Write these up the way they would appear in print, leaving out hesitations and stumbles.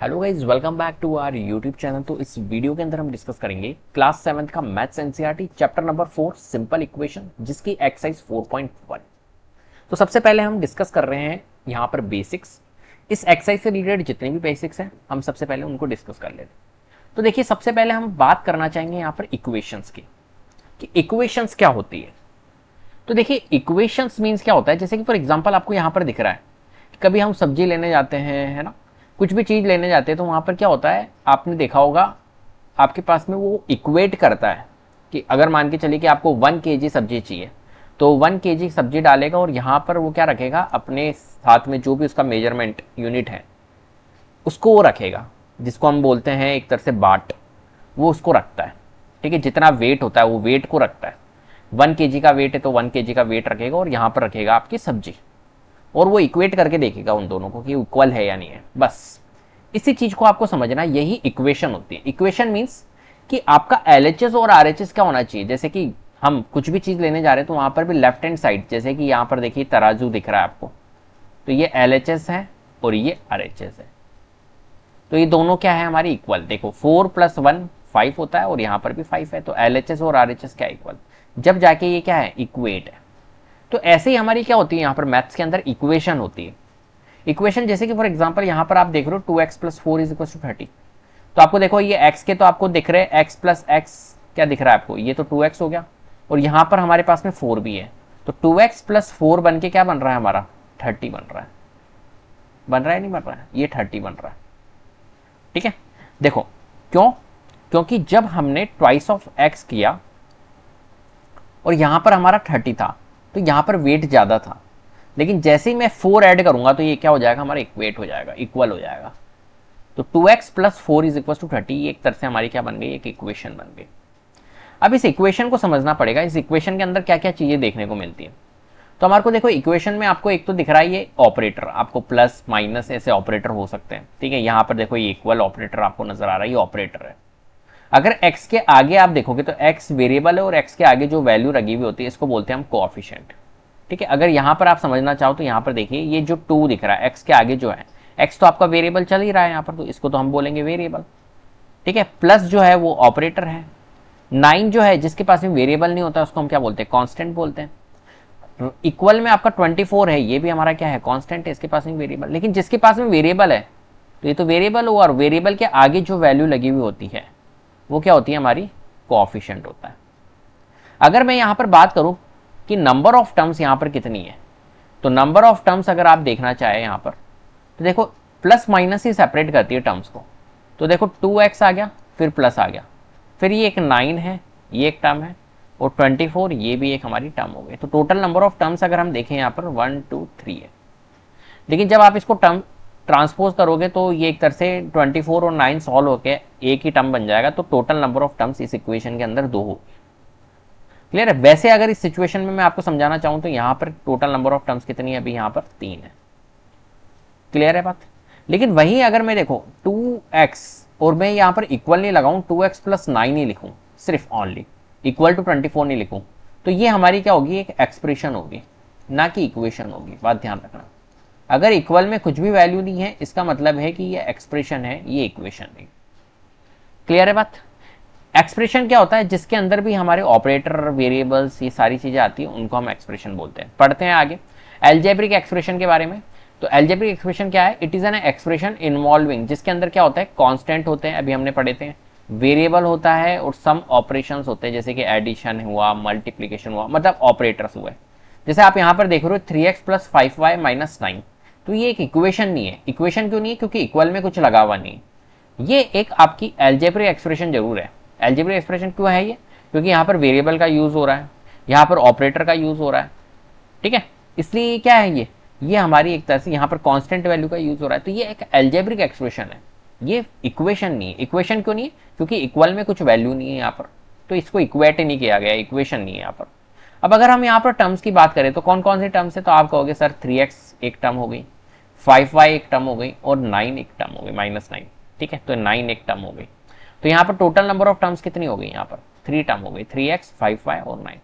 Hello guys, welcome back to our YouTube channel. तो इस video के अंदर हम डिस्कस करेंगे क्लास 7 का maths NCERT chapter number 4 simple equation, जिसकी एक्सरसाइज 4.1। तो सबसे पहले हम डिस्कस कर रहे हैं यहाँ पर बेसिक्स। इस एक्सरसाइज से रिलेटेड जितने भी बेसिक्स हैं हम सबसे पहले उनको डिस्कस कर लेते हैं। तो देखिए, सबसे पहले हम बात करना चाहेंगे यहाँ पर इक्वेशंस की, कि इक्वेशंस क्या होती है। तो देखिए, इक्वेशंस मीन्स क्या होता है, जैसे कि फॉर एग्जाम्पल आपको यहाँ पर दिख रहा है, कभी हम सब्जी लेने जाते हैं, है ना, कुछ भी चीज़ लेने जाते हैं, तो वहाँ पर क्या होता है, आपने देखा होगा आपके पास में वो इक्वेट करता है कि अगर मान के चलिए कि आपको 1 kg सब्जी चाहिए, तो 1 kg सब्जी डालेगा और यहाँ पर वो क्या रखेगा, अपने साथ में जो भी उसका मेजरमेंट यूनिट है उसको वो रखेगा, जिसको हम बोलते हैं एक तरह से बाट, वो उसको रखता है। ठीक है, जितना वेट होता है वो वेट को रखता है। 1 kg का वेट है तो 1 kg का वेट रखेगा और यहाँ पर रखेगा आपकी सब्जी, और वो इक्वेट करके देखेगा उन दोनों को कि इक्वल है या नहीं है। बस इसी चीज को आपको समझना, यही इक्वेशन होती है। इक्वेशन मींस कि आपका एलएचएस और आरएचएस क्या होना चाहिए। जैसे कि हम कुछ भी चीज लेने जा रहे हैं तो वहां पर भी लेफ्ट हैंड साइड, जैसे कि यहाँ पर देखिए तराजू दिख रहा है आपको, तो ये एलएचएस है और ये आरएचएस है, तो ये दोनों क्या है हमारी इक्वल। देखो 4 + 1 5 होता है और यहाँ पर भी 5 है, तो एलएचएस और आरएचएस क्या इक्वल, जब जाके ये क्या है, इक्वेट है। तो ऐसे ही हमारी क्या होती है यहाँ पर मैथ्स के अंदर इक्वेशन होती है। इक्वेशन जैसे कि फॉर एग्जांपल यहाँ पर आप देख रहे हो 2x + 4 = 30, तो आपको देखो ये x के तो आपको दिख रहे हैं, x + x क्या दिख रहा है आपको, ये तो 2x हो गया, और यहाँ पर हमारे पास में 4 भी है, तो 2x + 4 बन के क्या बन रहा है हमारा, 30 बन रहा है। बन रहा है नहीं बन रहा है, ये 30 बन रहा है। ठीक है, देखो क्यों, क्योंकि जब हमने ट्वाइस ऑफ x किया और यहाँ पर हमारा 30 था, तो यहाँ पर वेट ज़्यादा था, लेकिन जैसे ही मैं 4 ऐड करूंगा तो ये क्या हो जाएगा, हमारा इक्वेट हो जाएगा, इक्वल हो जाएगा। तो 2x + 4 = 30, ये एक तरह से हमारी क्या बन गई, एक इक्वेशन बन गई। अब इस इक्वेशन को समझना पड़ेगा, इस इक्वेशन के अंदर क्या क्या चीज़ें देखने को मिलती है। तो हमारे को देखो इक्वेशन में आपको एक तो दिख रहा है ये ऑपरेटर, आपको प्लस माइनस ऐसे ऑपरेटर हो सकते हैं। ठीक है, यहाँ पर देखो ये इक्वल ऑपरेटर आपको नजर आ रहा है, ये ऑपरेटर है। अगर x के आगे आप देखोगे तो x वेरिएबल है और x के आगे जो वैल्यू लगी हुई होती है इसको बोलते हैं हम कोएफिशिएंट। ठीक है, अगर यहाँ पर आप समझना चाहो तो यहाँ पर देखिए ये जो 2 दिख रहा है x के आगे जो है, x तो आपका वेरिएबल चल ही रहा है यहाँ पर, तो इसको तो हम बोलेंगे वेरिएबल। ठीक है, प्लस जो है वो ऑपरेटर है। 9 जो है जिसके पास में वेरिएबल नहीं होता उसको हम क्या बोलते हैं, कॉन्स्टेंट बोलते हैं। इक्वल में आपका 24 है, ये भी हमारा क्या है, कॉन्स्टेंट है, इसके पास में वेरिएबल। लेकिन जिसके पास में वेरिएबल है तो ये तो वेरिएबल हुआ, और वेरिएबल के आगे जो वैल्यू लगी हुई होती है वो क्या होती है, हमारी कोएफिशिएंट होता है। अगर मैं यहाँ पर बात करूँ कि नंबर ऑफ टर्म्स यहाँ पर कितनी है, तो नंबर ऑफ टर्म्स अगर आप देखना चाहे यहाँ पर, तो देखो प्लस माइनस ही सेपरेट करती है टर्म्स को। तो देखो 2x आ गया, फिर प्लस आ गया, फिर ये एक 9 है, ये एक टर्म है, और 24 ये भी एक हमारी टर्म हो गई। तो टोटल नंबर ऑफ टर्म्स अगर हम देखें यहाँ पर 1 2 3 है। लेकिन जब आप इसको टर्म ट्रांसपोज करोगे तो ये एक तरह से 24 और 9 सॉल्व होकर एक ही टर्म बन जाएगा, तो टोटल नंबर ऑफ टर्म्स इस इक्वेशन के अंदर 2 होगी। क्लियर है। वैसे अगर इस सिचुएशन में मैं आपको समझाना चाहूं तो यहाँ पर टोटल नंबर ऑफ टर्म्स कितनी है, अभी यहाँ पर 3 है। क्लियर है बात। लेकिन वहीं अगर मैं देखो 2x और मैं यहाँ पर इक्वल नहीं लगाऊं, 2x + 9 ही लिखूं, सिर्फ ऑनली इक्वल टू 24 नहीं लिखूं, तो ये हमारी क्या होगी, एक एक्सप्रेशन होगी, ना कि इक्वेशन होगी। बात ध्यान रखना, अगर इक्वल में कुछ भी वैल्यू नहीं है इसका मतलब है कि ये एक्सप्रेशन है, ये इक्वेशन नहीं। क्लियर है बात। एक्सप्रेशन क्या होता है, जिसके अंदर भी हमारे ऑपरेटर, वेरिएबल्स, ये सारी चीजें आती हैं, उनको हम एक्सप्रेशन बोलते हैं। पढ़ते हैं आगे एल्जेब्रिक एक्सप्रेशन के बारे में। तो एल्जेब्रिक एक्सप्रेशन क्या है, it is an expression involving, जिसके अंदर क्या होता है, कांस्टेंट होते हैं, अभी हमने पढ़े थे, वेरिएबल होता है और सम ऑपरेशंस होते हैं, जैसे कि एडिशन हुआ, मल्टीप्लीकेशन हुआ, मतलब ऑपरेटर्स हुए। जैसे आप यहाँ पर देख रहे हो 3x + 5y - 9, तो ये एक इक्वेशन नहीं है। इक्वेशन क्यों नहीं है, क्योंकि इक्वल में कुछ लगा हुआ नहीं। ये एक आपकी एल्जेब्रिक एक्सप्रेशन जरूर है। एल्जेब्रिक एक्सप्रेशन क्यों है ये, क्योंकि यहाँ पर वेरिएबल का यूज हो रहा है, यहाँ पर ऑपरेटर का यूज हो रहा है। ठीक है, इसलिए क्या है ये हमारी एक तरह से यहाँ पर कांस्टेंट वैल्यू का यूज हो रहा है, तो ये एक एल्जेब्रिक एक्सप्रेशन है, ये इक्वेशन नहीं है। इक्वेशन क्यों नहीं है, क्योंकि इक्वल में कुछ वैल्यू नहीं है यहाँ पर, तो इसको इक्वेट नहीं किया गया, इक्वेशन नहीं है यहाँ पर। अब अगर हम यहाँ पर टर्म्स की बात करें तो कौन कौन से टर्म्स है, तो आप कहोगे सर 3x एक टर्म हो गई, 5y एक टर्म हो गई, और 9 एक टर्म हो गई, -9। ठीक है, तो 9 एक टर्म हो गई। तो यहाँ पर टोटल नंबर ऑफ टर्म्स कितनी हो गई, यहाँ पर 3 टर्म हो गई, 3x 5y और 9।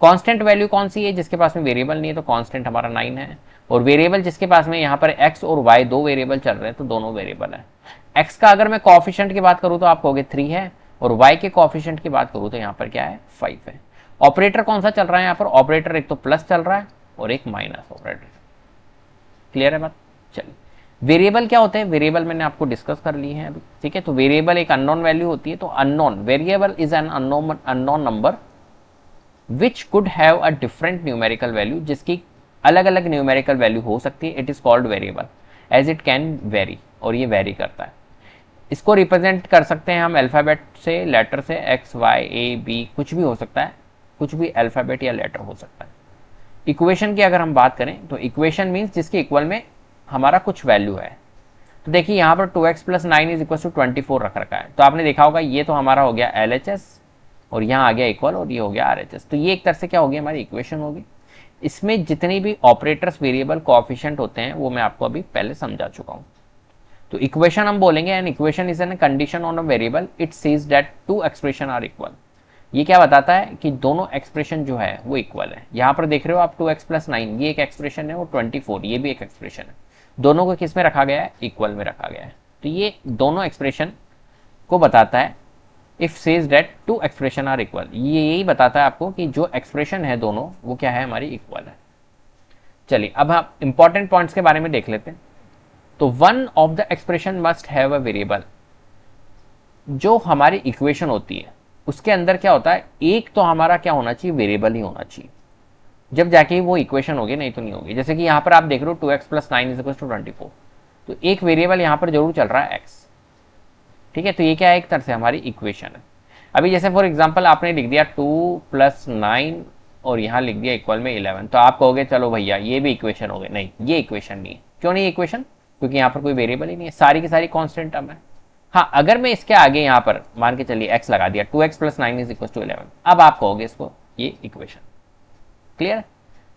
कांस्टेंट वैल्यू कौन सी है, जिसके पास में वेरिएबल नहीं है, तो कांस्टेंट हमारा 9 है। और वेरिएबल जिसके पास में यहाँ पर x और y दो वेरिएबल चल रहे हैं, तो दोनों वेरिएबल है। x का अगर मैं कोएफिशिएंट की बात करूँ तो आप कहोगे 3 है, और y के कोएफिशिएंट की बात करूँ तो यहाँ पर क्या है, 5 है। ऑपरेटर कौन सा चल रहा है यहाँ पर, ऑपरेटर एक तो प्लस चल रहा है और एक माइनस ऑपरेटर। क्लियर है बात। चलिए, वेरिएबल क्या होते हैं, वेरिएबल मैंने आपको डिस्कस कर ली है अभी, ठीक है। तो वेरिएबल एक अननोन वैल्यू होती है, तो unknown variable is an unknown number which could have a different numerical value, जिसकी अलग अलग न्यूमेरिकल वैल्यू हो सकती है। It is called variable as it can vary, और ये वेरी करता है। इसको रिप्रेजेंट कर सकते हैं हम अल्फाबेट से, लेटर से, एक्स वाई ए बी, कुछ भी हो सकता है, कुछ भी अल्फाबेट या लेटर हो सकता है। इक्वेशन की अगर हम बात करें तो इक्वेशन मीन्स जिसके इक्वल में हमारा कुछ वैल्यू है। तो देखिए यहाँ पर 2x + 9 इज इक्वल टू 24 रख रखा है, तो आपने देखा होगा ये तो हमारा हो गया LHS, और यहाँ आ गया इक्वल, और ये हो गया RHS। तो ये एक तरह से क्या होगी, हमारी इक्वेशन होगी। इसमें जितनी भी ऑपरेटर्स, वेरिएबल, कोएफिशिएंट होते हैं वो मैं आपको अभी पहले समझा चुका हूँ। तो इक्वेशन हम बोलेंगे, an equation is an condition on a variable, it says that two expression are equal. ये क्या बताता है कि दोनों एक्सप्रेशन जो है वो इक्वल है। यहाँ पर देख रहे हो आप 2x + 9 ये एक एक्सप्रेशन है, और 24 ये भी एक एक्सप्रेशन है। दोनों को किस में रखा गया है, इक्वल में रखा गया है। तो ये दोनों एक्सप्रेशन को बताता है, if says that two expression are equal, ये यही बताता है आपको कि जो एक्सप्रेशन है दोनों वो क्या है, हमारी इक्वल है। चलिए अब हम इंपॉर्टेंट पॉइंट्स के बारे में देख लेते हैं। तो one of the expression must have a variable. जो हमारी इक्वेशन होती है उसके अंदर क्या होता है, एक तो हमारा क्या होना चाहिए, वेरिएबल ही होना चाहिए, जब जाके वो इक्वेशन होगी, नहीं तो नहीं होगी। जैसे कि यहाँ पर आप देख रहे हो 2x + 9 = 24, तो एक वेरिएबल यहाँ पर जरूर चल रहा है x, ठीक है। तो ये क्या है, एक तरह से हमारी इक्वेशन है। अभी जैसे फॉर एग्जांपल आपने लिख दिया 2 + 9 और यहाँ लिख दिया इक्वल में 11, तो आप कहोगे चलो भैया ये भी इक्वेशन हो गए, नहीं ये इक्वेशन नहीं है। क्यों नहीं इक्वेशन, क्योंकि यहाँ पर कोई वेरिएबल ही नहीं है, सारी की सारी कॉन्स्टेंट टर्म है। हाँ, अगर मैं इसके आगे यहाँ पर मान के चलिए x लगा दिया, 2x + 9 = 11, अब आप कहोगे इसको ये इक्वेशन। क्लियर।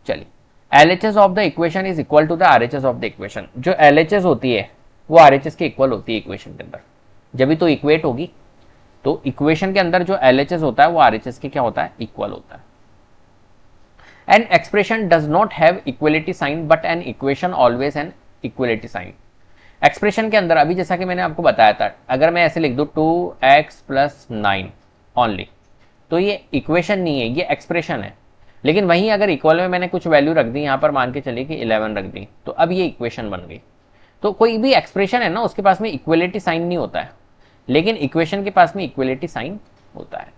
चलिए, LHS of the equation is equal to the RHS of the equation. जो LHS होती है वो RHS के इक्वल होती है इक्वेशन के अंदर, जब भी तो इक्वेट होगी। तो इक्वेशन के अंदर जो LHS होता है वो RHS के क्या होता है, इक्वल होता है। An expression does not have equality sign but an equation always an equality sign. Expression के अंदर अभी जैसा कि मैंने आपको बताया था, अगर मैं ऐसे लिख दूं 2x + 9 ओनली, तो ये इक्वेशन नहीं है, ये एक्सप्रेशन है। लेकिन वहीं अगर इक्वल में मैंने कुछ वैल्यू रख दी, यहाँ पर मान के चलिए कि 11 रख दी, तो अब ये इक्वेशन बन गई। तो कोई भी एक्सप्रेशन है ना, उसके पास में इक्वलिटी साइन नहीं होता है, लेकिन इक्वेशन के पास में इक्वलिटी साइन होता है।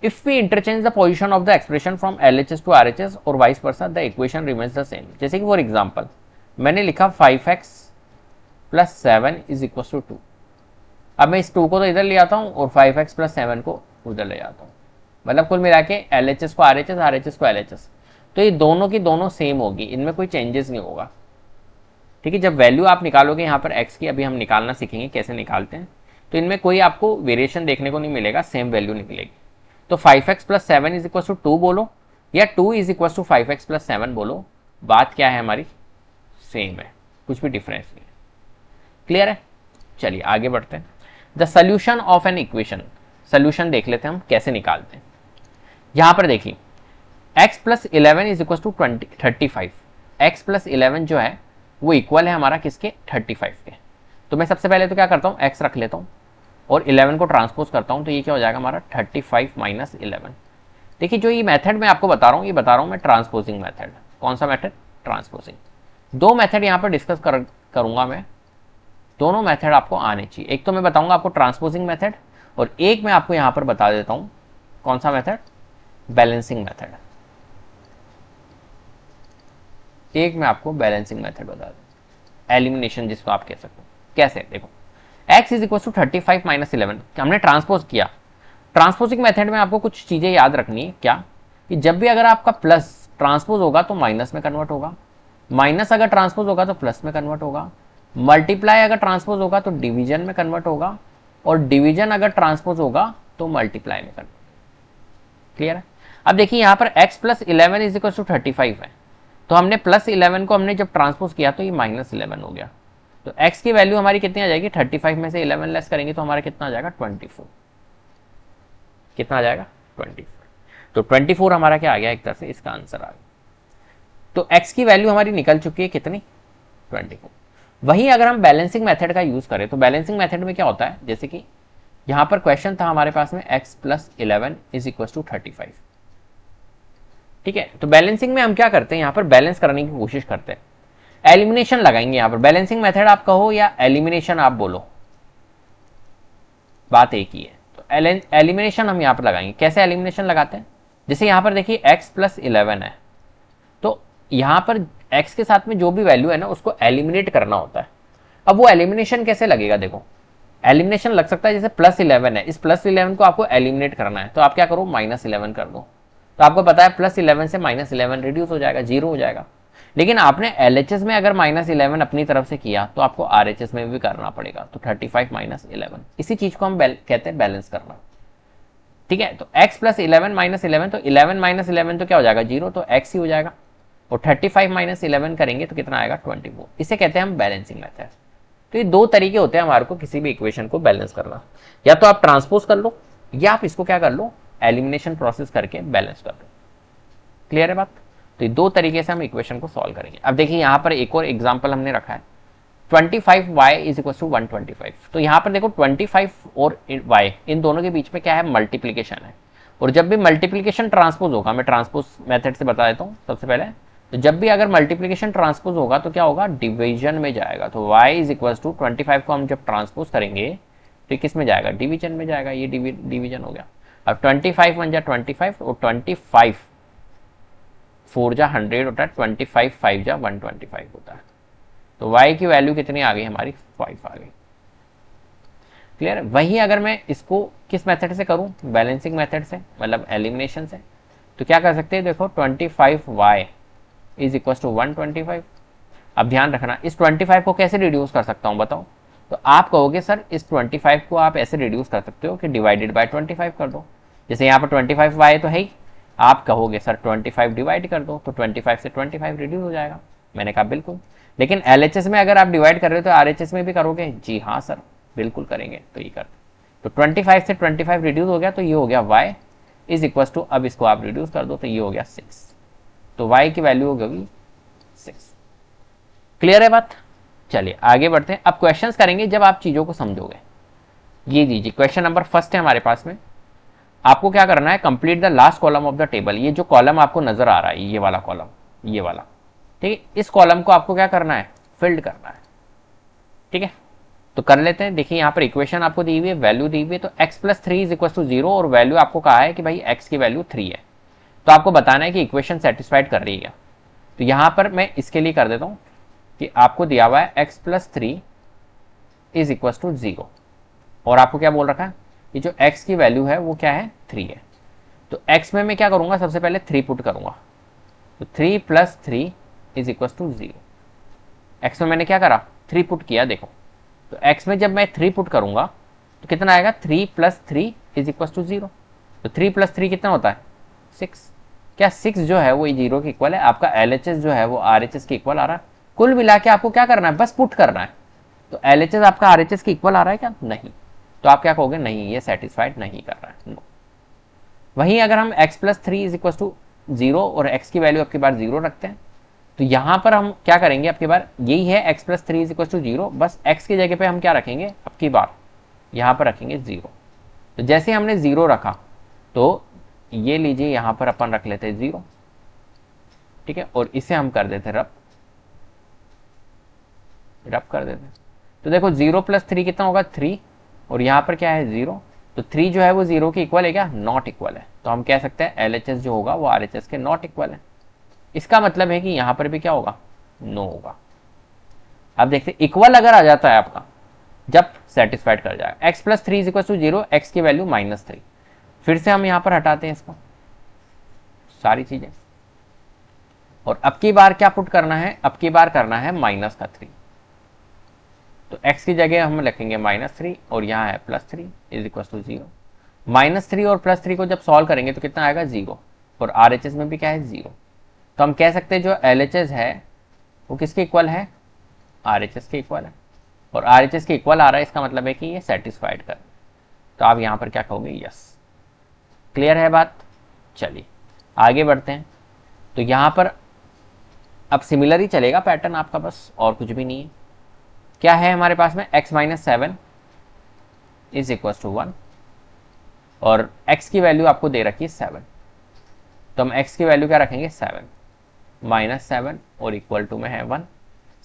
If we interchange the position of the expression from LHS to RHS और vice versa, the equation remains the same. जैसे कि फॉर एग्जाम्पल मैंने लिखा 5x + 7 = 2। अब मैं इस 2 को तो इधर ले आता हूँ और 5x + 7 को उधर ले आता हूँ, मतलब कुल मिला के LHS को RHS, RHS को LHS। तो ये दोनों की दोनों सेम होगी, इनमें कोई चेंजेस नहीं होगा, ठीक है। जब वैल्यू आप निकालोगे यहाँ पर x की, अभी हम निकालना सीखेंगे कैसे निकालते हैं, तो इनमें कोई आपको वेरिएशन देखने को नहीं मिलेगा, सेम वैल्यू निकलेगी। तो 5x + 7 = 2 बोलो, या 2 = 5x + 7 बोलो, बात क्या है हमारी, सेम है, कुछ भी डिफरेंस नहीं है। क्लियर है। चलिए आगे बढ़ते हैं। The solution of an equation, solution देख लेते हैं हम कैसे निकालते हैं। यहां पर देखिए x + 11 = 35। x + 11 जो है वो इक्वल है हमारा किसके, 35 के। तो मैं सबसे पहले तो क्या करता हूँ, x रख लेता हूँ और 11 को ट्रांसपोज करता हूँ, तो ये क्या हो जाएगा हमारा 35 - 11। देखिए जो ये मेथड मैं आपको बता रहा हूँ, ये बता रहा हूँ मैं ट्रांसपोजिंग मेथड। कौन सा मेथड, ट्रांसपोजिंग। दो मेथड यहाँ पर डिस्कस करूंगा मैं, दोनों मेथड आपको आने चाहिए। एक तो मैं बताऊंगा आपको ट्रांसपोजिंग मेथड, और एक मैं आपको यहां पर बता देता हूं कौन सा मेथड, बैलेंसिंग मेथड। एक मैं आपको बैलेंसिंग मेथड बता दूं, एलिमिनेशन जिसको आप कह सकते हो। कैसे, देखो x = 35 - 11 हमने ट्रांसपोज किया। ट्रांसपोजिंग मेथड में आपको कुछ चीजें याद रखनी है, क्या कि जब भी अगर आपका प्लस ट्रांसपोज होगा तो माइनस में कन्वर्ट होगा, माइनस अगर ट्रांसपोज होगा तो प्लस में कन्वर्ट होगा, मल्टीप्लाई अगर ट्रांसपोज होगा तो डिवीजन में कन्वर्ट होगा, और डिवीजन अगर ट्रांसपोज होगा तो मल्टीप्लाई में कन्वर्ट। क्लियर है। अब देखिए यहाँ पर x + 11 = 35 है, तो हमने +11 को हमने जब ट्रांसपोज किया तो ये -11 हो गया। तो x की वैल्यू हमारी कितनी आ जाएगी, 35 में से 11 लेस करेंगे तो हमारा कितना आ जाएगा, 24। कितना आ जाएगा, 24। तो 24 हमारा क्या आ गया, एक तरह से इसका आंसर आ गया। तो x की वैल्यू हमारी निकल चुकी है कितनी, 24। वहीं अगर हम बैलेंसिंग मेथड का यूज करें तो बैलेंसिंग मेथड में क्या होता है, जैसे कि यहां पर क्वेश्चन था हमारे पास में x plus 11 is equal to 35। ठीक है, तो बैलेंसिंग में हम क्या करते हैं, यहां पर बैलेंस करने की कोशिश करते हैं, एलिमिनेशन लगाएंगे। यहां पर बैलेंसिंग मेथड आप कहो या एलिमिनेशन आप बोलो, बात एक ही है। तो एलिमिनेशन हम यहां पर लगाएंगे। कैसे एलिमिनेशन लगाते हैं, जैसे यहां पर देखिए x प्लस 11 है, तो यहां पर x के साथ में जो भी वैल्यू है ना उसको एलिमिनेट करना होता है। अब वो एलिमिनेशन कैसे लगेगा, देखो एलिमिनेशन लग सकता है जैसे प्लस 11 है, इस प्लस 11 को आपको एलिमिनेट करना है, तो आप क्या करो माइनस 11 कर दो। तो आपको पता है प्लस 11 से माइनस 11 रिड्यूस हो जाएगा, जीरो हो जाएगा। लेकिन आपने LHS में अगर माइनस 11 अपनी तरफ से किया तो आपको RHS में भी करना पड़ेगा, तो 35 माइनस 11, इसी चीज को हम कहते हैं बैलेंस करना। ठीक है, तो x प्लस 11 माइनस 11, तो 11 माइनस 11 तो क्या हो जाएगा, जीरो, तो x ही हो जाएगा। और 35 माइनस 11 करेंगे तो कितना आएगा, 24। इसे कहते हैं हम बैलेंसिंग मेथड। तो ये दो तरीके होते हैं हमारे को किसी भी इक्वेशन को बैलेंस करना, या तो आप ट्रांसपोज कर लो या आप इसको क्या कर लो, एलिमिनेशन प्रोसेस करके बैलेंस कर लो। क्लियर है बात। तो ये दो तरीके से हम इक्वेशन को सॉल्व करेंगे। अब देखिए यहाँ पर एक और एग्जाम्पल हमने रखा है, 25y इज इक्वल टू 125। तो यहाँ पर देखो 25 और y इन दोनों के बीच में क्या है, मल्टीप्लीकेशन है। और जब भी मल्टीप्लीकेशन ट्रांसपोज होगा, मैं ट्रांसपोज मेथड से बता देता हूँ सबसे पहले, तो जब भी अगर मल्टीप्लीकेशन ट्रांसपोज होगा तो क्या होगा, डिवीजन में जाएगा। तो y इज इक्वल टू 25 को हम जब ट्रांसपोज करेंगे तो किस में जाएगा, डिवीजन में जाएगा। ये डिवीजन हो गया। अब 25 1 जा 25 और 25 4 जा 100 होता है, 25 5 जा 125 होता है। तो y की वैल्यू कितनी आ गई हमारी, 5 आ गई। क्लियर है। वहीं अगर मैं इसको किस मेथड से करूं, बैलेंसिंग मेथड से, मतलब एलिमिनेशन से, तो क्या कर सकते हैं, देखो 25y इज इक्वल टू 125। अब ध्यान रखना, इस 25 को कैसे रिड्यूस कर सकता हूं बताओ। तो आप कहोगे सर इस 25 को आप ऐसे रिड्यूस कर सकते हो कि डिवाइडेड बाय 25 कर दो। जैसे यहाँ पर 25y तो है ही, आप कहोगे सर 25 डिवाइड कर दो, तो 25 से 25 रिड्यूस हो जाएगा। मैंने कहा बिल्कुल। लेकिन LHS में अगर आप डिवाइड कर रहे हो तो RHS में भी करोगे, जी हाँ सर बिल्कुल करेंगे। तो ये करते, तो 25 से 25 रिड्यूस हो गया, तो ये हो गया y इज इक्वल टू, अब इसको आप रिड्यूस कर दो तो ये हो गया 6। तो y की वैल्यू हो गई 6। क्लियर है बात। चलिए आगे बढ़ते हैं। अब क्वेश्चंस करेंगे जब आप चीजों को समझोगे। ये लीजिए क्वेश्चन नंबर फर्स्ट है हमारे पास में। आपको क्या करना है, complete the last column of the table. ये जो कॉलम आपको नजर आ रहा है, ये वाला कॉलम, ये वाला, ठीक है, इस कॉलम को आपको क्या करना है, फिल्ड करना है। ठीक है, तो कर लेते हैं। देखिए यहाँ पर इक्वेशन आपको दी हुई है, वैल्यू दी हुई है, तो x plus 3 is equal to 0 और वैल्यू आपको कहा है कि भाई x की वैल्यू 3 है। तो आपको बताना है कि इक्वेशन सेटिस्फाइड कर रही है। तो यहाँ पर मैं इसके लिए कर देता हूँ कि आपको दिया हुआ है x plus 3 is equal to 0 और आपको क्या बोल रखा है, ये जो x की वैल्यू है वो क्या है, 3 है। तो x में मैं क्या करूंगा, सबसे पहले 3 पुट करूंगा। तो 3 plus 3 is equal to 0। x में मैंने क्या करा, 3 पुट किया। देखो तो x में जब मैं 3 पुट करूंगा तो कितना आएगा, 3 प्लस 3 इज इक्वल टू 0। तो 3 प्लस 3 कितना होता है, 6। क्या 6 जो है वो 0 के इक्वल है। आपका LHS जो है वो RHS के इक्वल आ रहा है। कुल मिला के आपको क्या करना है, बस पुट करना है। तो LHS आपका RHS के इक्वल आ रहा है क्या, नहीं। तो आप क्या कहोगे, नहीं ये सेटिस्फाइड नहीं कर रहा है, नो। वहीं अगर हम x plus 3 is equal to 0 और x की वैल्यू आपके बार 0 रखते हैं, तो यहां पर हम क्या करेंगे, आपकी बार यही है x plus 3 is equal to 0, बस x की जगह पे हम क्या रखेंगे, आपकी बार यहां पर रखेंगे 0। तो जैसे हमने 0 रखा तो ये लीजिए यहां पर अपन रख लेते हैं 0, ठीक है, और इसे हम कर देते रब कर देते। तो देखो 0 प्लस 3 कितना होगा, 3, और यहां पर क्या है 0। तो 3 जो है वो 0 के इक्वल है क्या, नॉट इक्वल है। तो हम कह सकते हैं LHS जो होगा वो RHS के नॉट इक्वल है। इसका मतलब है कि यहां पर भी क्या होगा, नो होगा। अब देखते इक्वल अगर आ जाता है आपका, जब सेटिस्फाइड कर जाएगा। x plus 3 is equal to 0, x की वैल्यू -3। फिर से हम यहां पर हटाते हैं इसको, सारी चीजें, और अब की बार क्या पुट करना है, अब की बार करना है -3। तो x की जगह हम लिखेंगे -3 और यहाँ है +3 इज इक्वल टू 0। -3 और +3 को जब सॉल्व करेंगे तो कितना आएगा, 0, और RHS में भी क्या है, 0। तो हम कह सकते हैं जो LHS है वो किसके इक्वल है, RHS के इक्वल है, और RHS के इक्वल आ रहा है, इसका मतलब है कि ये सेटिस्फाइड कर। तो आप यहाँ पर क्या कहोगे, यस। क्लियर है बात। चलिए आगे बढ़ते हैं। तो यहाँ पर अब सिमिलर ही चलेगा पैटर्न आपका, बस और कुछ भी नहीं है। क्या है हमारे पास में, x minus 7 is equal to 1 और x की वैल्यू आपको दे रखी है 7, तो हम x की वैल्यू क्या रखेंगे 7 माइनस 7 और इक्वल टू में है 1।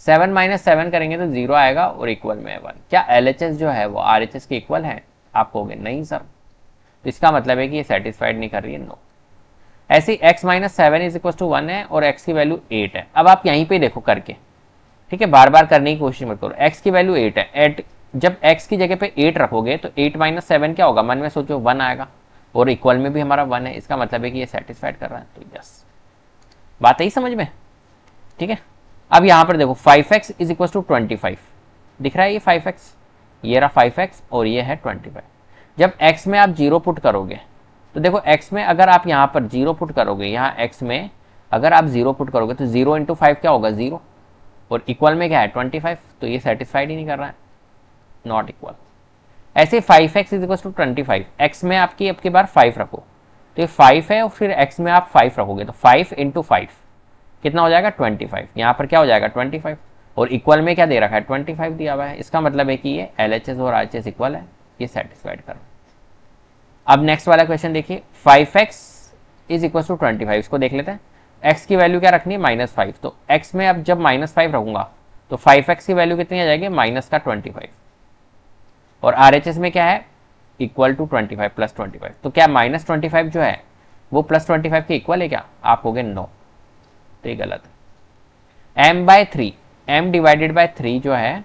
7 माइनस 7 करेंगे तो 0 आएगा और इक्वल में है 1। क्या LHS जो है वो RHS के इक्वल है? आप कहोगे नहीं सर, तो इसका मतलब है कि ये सेटिस्फाइड नहीं कर रही है, नो। ऐसे ही x minus 7 is equal to 1 है और x की वैल्यू 8 है। अब आप यहीं पे देखो करके, ठीक है, बार बार करने की कोशिश मत करो। x की वैल्यू 8 है, जब x की जगह पे 8 रखोगे तो 8 माइनस 7 क्या होगा, मन में सोचो 1 आएगा और इक्वल में भी हमारा 1 है, इसका मतलब है कि ये सेटिस्फाइड कर रहा है, तो यस। बात आई समझ में? ठीक है। अब यहाँ पर देखो 5x इज इक्वल टू 25, दिख रहा है ये 5x, ये रहा 5x और ये है 25। जब x में आप 0 पुट करोगे तो देखो x में अगर आप यहाँ पर 0 पुट करोगे, यहाँ x में अगर आप 0 पुट करोगे तो 0 इंटू 5 क्या होगा 0 और इक्वल में क्या है 25, तो ये सेटिस्फाइड ही नहीं कर रहा है, नॉट इक्वल। ऐसे 5x is equal to 25, x में आपकी बार 5 रखो तो ये 5 है और फिर x में आप 5 रखोगे तो 5 इंटू 5 कितना हो जाएगा 25, यहाँ पर क्या हो जाएगा 25 और इक्वल में क्या दे रखा है 25 दिया हुआ है, इसका मतलब है कि ये LHS और RHS इक्वल है, ये सेटिस्फाइड कर रहा है। अब नेक्स्ट वाला क्वेश्चन देखिए, 5x इज इक्वल टू 25, इसको देख लेते हैं। x की वैल्यू क्या रखनी है -5, तो x में अब जब -5 रखूंगा तो 5x की वैल्यू कितनी आ जाएगी माइनस का 25 और RHS में क्या है इक्वल टू 25 प्लस 25, तो क्या -25 जो है वो +25 के इक्वल है क्या? आप कहोगे नो, तो ये गलत है। m/3, m डिवाइडेड बाय 3 जो है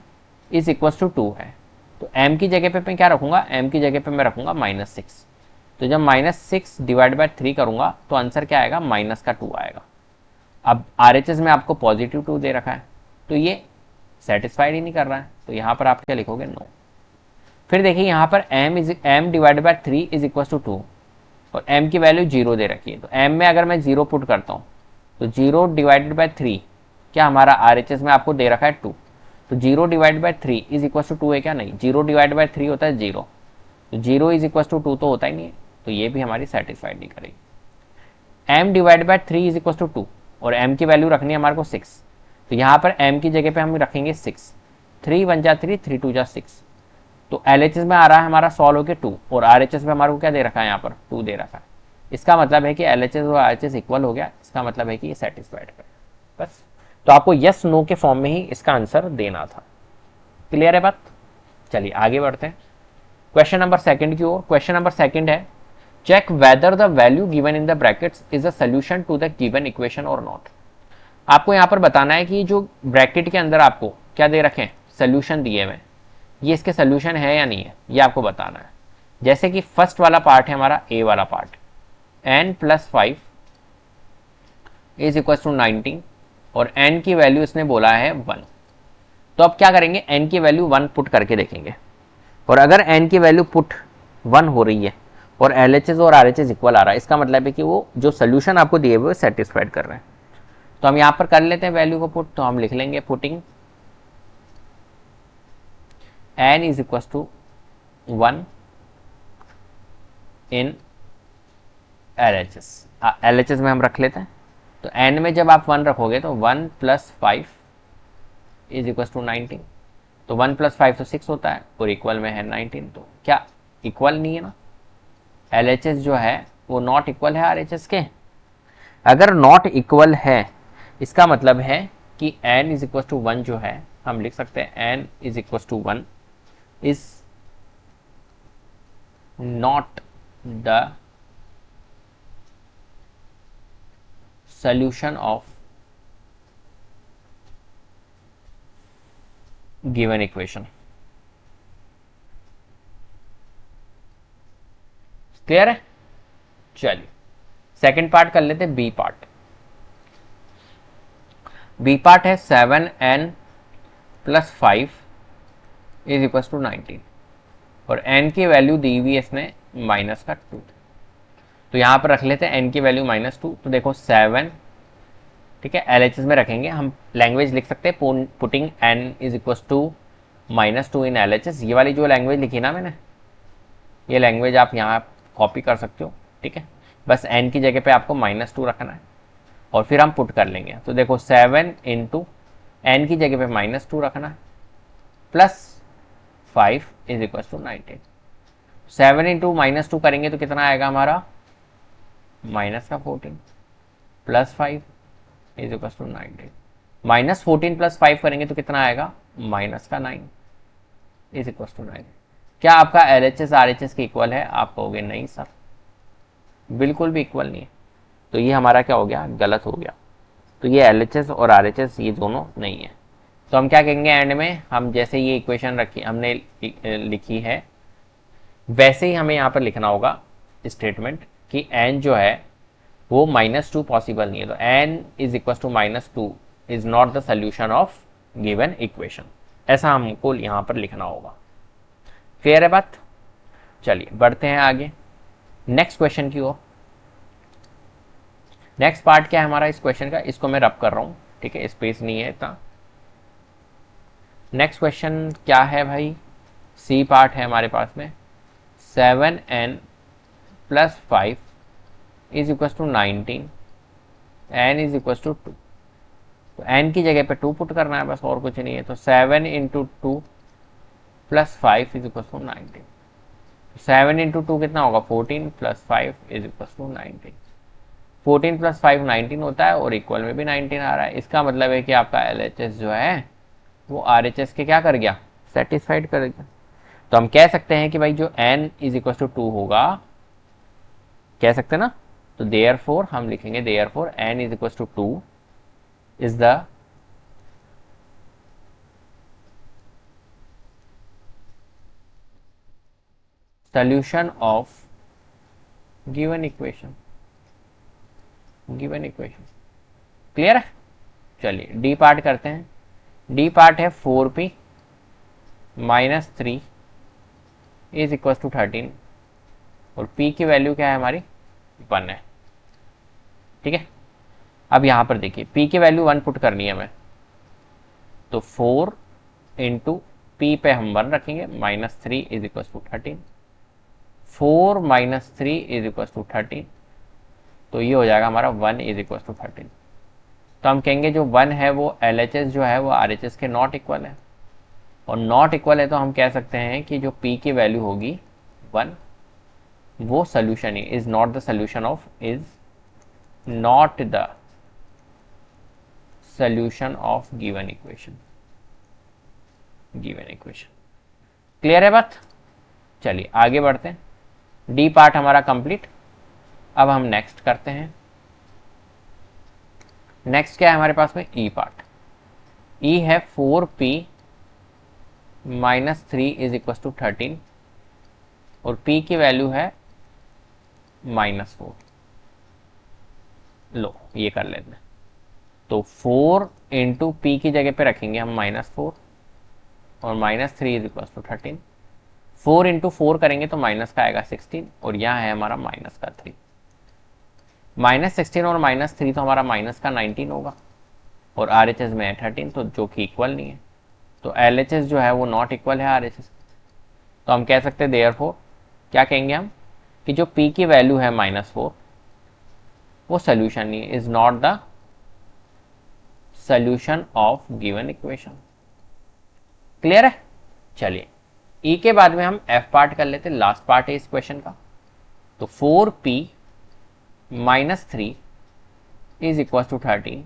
इज इक्वल टू 2 है, तो m की जगह पे मैं क्या रखूंगा, m की जगह पे मैं रखूंगा -6, तो जब -6 डिवाइड बाय 3 करूंगा तो आंसर क्या आएगा -2 आएगा। अब RHS में आपको पॉजिटिव 2 दे रखा है तो ये सेटिस्फाइड ही नहीं कर रहा है, तो यहाँ पर आप क्या लिखोगे नो। फिर देखिए यहाँ पर m divided by 3 is equal to 2 और m की वैल्यू 0 दे रखी है, तो m में अगर मैं 0 पुट करता हूँ तो 0 डिवाइडेड बाय 3 क्या हमारा RHS में आपको दे रखा है 2, तो 0 divide by 3 is equal to 2 है क्या? नहीं, 0 डिवाइड बाय 3 होता है 0, तो 0 इज इक्वल टू 2 तो होता ही नहीं है, तो ये भी हमारी सेटिस्फाइड नहीं करेगी। m divide by 3 is equal to 2 और m की वैल्यू रखनी है हमारे को 6, तो यहाँ पर m की जगह पे हम रखेंगे 6, 3 1 जा 3, 3 2 जा 6, तो LHS में आ रहा है हमारा सॉल्व होके 2 और RHS में हमारे को क्या दे रखा है यहाँ पर 2 दे रखा है, इसका मतलब है कि LHS और RHS इक्वल हो गया, इसका मतलब है कि ये सेटिस्फाइड है बस। तो आपको यस नो के फॉर्म में ही इसका आंसर देना था। क्लियर है बात? चलिए आगे बढ़ते हैं क्वेश्चन नंबर 2 की ओर। क्वेश्चन नंबर 2 है, check whether the value given in the brackets is a solution to the given equation और नॉट। आपको यहाँ पर बताना है कि जो ब्रैकेट के अंदर आपको क्या दे रखे हैं, सोल्यूशन दिए हुए, ये इसके सोल्यूशन है या नहीं है, ये आपको बताना है। जैसे कि फर्स्ट वाला पार्ट है हमारा ए वाला part, n + 5 is equal to 19 और n की वैल्यू इसने बोला है 1, तो अब क्या करेंगे, n की वैल्यू 1 पुट करके देखेंगे और अगर n की वैल्यू पुट 1 हो रही है और LHS और RHS इक्वल आ रहा है, इसका मतलब है कि वो जो सोल्यूशन आपको दिए हुए सेटिस्फाइड कर रहे हैं। तो हम यहाँ पर कर लेते हैं वैल्यू को पुट, तो हम लिख लेंगे putting n is equal to 1 in LHS, LHS में हम रख लेते हैं, तो n में जब आप 1 रखोगे तो 1 + 5 इज इक्वल टू 19, तो 1 + 5 तो 6 होता है और इक्वल में है 19, तो क्या इक्वल नहीं है ना, LHS जो है वो नॉट इक्वल है RHS के। अगर नॉट इक्वल है इसका मतलब है कि n इज इक्वल टू 1 जो है हम लिख सकते हैं n is equal to 1 is not द solution of given equation। Clear है? चलिए सेकंड पार्ट कर लेते हैं, बी पार्ट। बी पार्ट है 7n + 5 इज इक्वल टू 19 और n की वैल्यू दी हुई है इसने -2, तो यहाँ पर रख लेते हैं n की वैल्यू -2, तो देखो 7, ठीक है, LHS में रखेंगे हम, लैंग्वेज लिख सकते हैं putting n is equal to -2 in LHS। ये वाली जो लैंग्वेज लिखी ना मैंने, ये लैंग्वेज आप यहाँ कॉपी कर सकते हो, ठीक है। बस n की जगह पे आपको -2 रखना है और फिर हम पुट कर लेंगे। तो देखो 7 इंटू n की जगह पे -2 रखना है plus 5 is equal to 19। 7 into -2 करेंगे तो कितना आएगा हमारा -14 plus 5 is equal to 19। -14 plus 5 करेंगे तो कितना आएगा -9 इज इक्वल टू 9। क्या आपका LHS RHS के इक्वल है? आप कहोगे नहीं सर, बिल्कुल भी इक्वल नहीं है। तो ये हमारा क्या हो गया, गलत हो गया। तो ये LHS और RHS ये दोनों नहीं है। तो हम क्या कहेंगे एंड में, हम जैसे ये इक्वेशन रखी हमने लिखी है वैसे ही हमें यहाँ पर लिखना होगा स्टेटमेंट कि n जो है वो -2 पॉसिबल नहीं है। तो n is equal to -2 is not the solution of given equation, ऐसा हमको यहाँ पर लिखना होगा। क्लियर है बात? चलिए बढ़ते हैं आगे नेक्स्ट क्वेश्चन की ओर। नेक्स्ट पार्ट क्या है हमारा इस क्वेश्चन का, इसको मैं रब कर रहा हूँ, ठीक है, स्पेस नहीं है इतना। नेक्स्ट क्वेश्चन क्या है भाई, सी पार्ट है हमारे पास में। 7n plus 5 is equal to 19, n is equal to 2। तो n की जगह पे 2 पुट करना है बस, और कुछ नहीं है। तो 7 into 2 plus 5 is equal to 19। 7 into 2 कितना होगा 14 plus 5 is equal to 19। 14 plus 5 19 होता है और इक्वल में भी 19 आ रहा है। इसका मतलब है कि आपका LHS जो है वो RHS के क्या कर गया, सेटिस्फाइड कर गया। तो हम कह सकते हैं कि भाई जो n इज इक्वल टू 2 होगा, कह सकते हैं ना। तो देयरफॉर हम लिखेंगे therefore n is equal to 2 the द solution of given equation। Clear है? चलिए डी पार्ट करते हैं। डी पार्ट है 4p minus 3 is equal to 13 और p की वैल्यू क्या है हमारी 1 है, ठीक है। अब यहां पर देखिए p की वैल्यू 1 पुट करनी है हमें, तो 4 इंटू p पे हम 1 रखेंगे, -3 is equal to 13। 4 minus 3 is equal to 13, तो ये हो जाएगा हमारा 1 इज इक्वल टू 13। तो हम कहेंगे जो 1 है वो LHS जो है वो RHS के नॉट इक्वल है, और नॉट इक्वल है तो हम कह सकते हैं कि जो p की वैल्यू होगी 1 वो सोल्यूशन है, is not the solution of, is not the solution of given equation. Clear है बात? चलिए आगे बढ़ते हैं। डी पार्ट हमारा कंप्लीट। अब हम नेक्स्ट करते हैं। नेक्स्ट क्या है हमारे पास में, ई पार्ट। ई है 4p minus 3 is equal to 13 और p की वैल्यू है -4। लो ये कर लेते हैं। तो 4 इंटू पी की जगह पे रखेंगे हम -4 और -3 इज इक्वल टू 13। 4 इंटू 4 करेंगे तो माइनस का आएगा 16 और यहाँ है हमारा माइनस का 3। -16 और -3 तो हमारा माइनस का 19 होगा और RHS में है 13, तो जो कि इक्वल नहीं है। तो LHS जो है वो नॉट इक्वल है RHS। तो हम कह सकते हैं देयरफॉर, क्या कहेंगे हम कि जो P की वैल्यू है -4 वो सोल्यूशन नहीं है, is not the solution of given equation. Clear है? चलिए ई के बाद में हम एफ पार्ट कर लेते हैं, लास्ट पार्ट है इस क्वेश्चन का। तो 4p minus 3 is equal to 13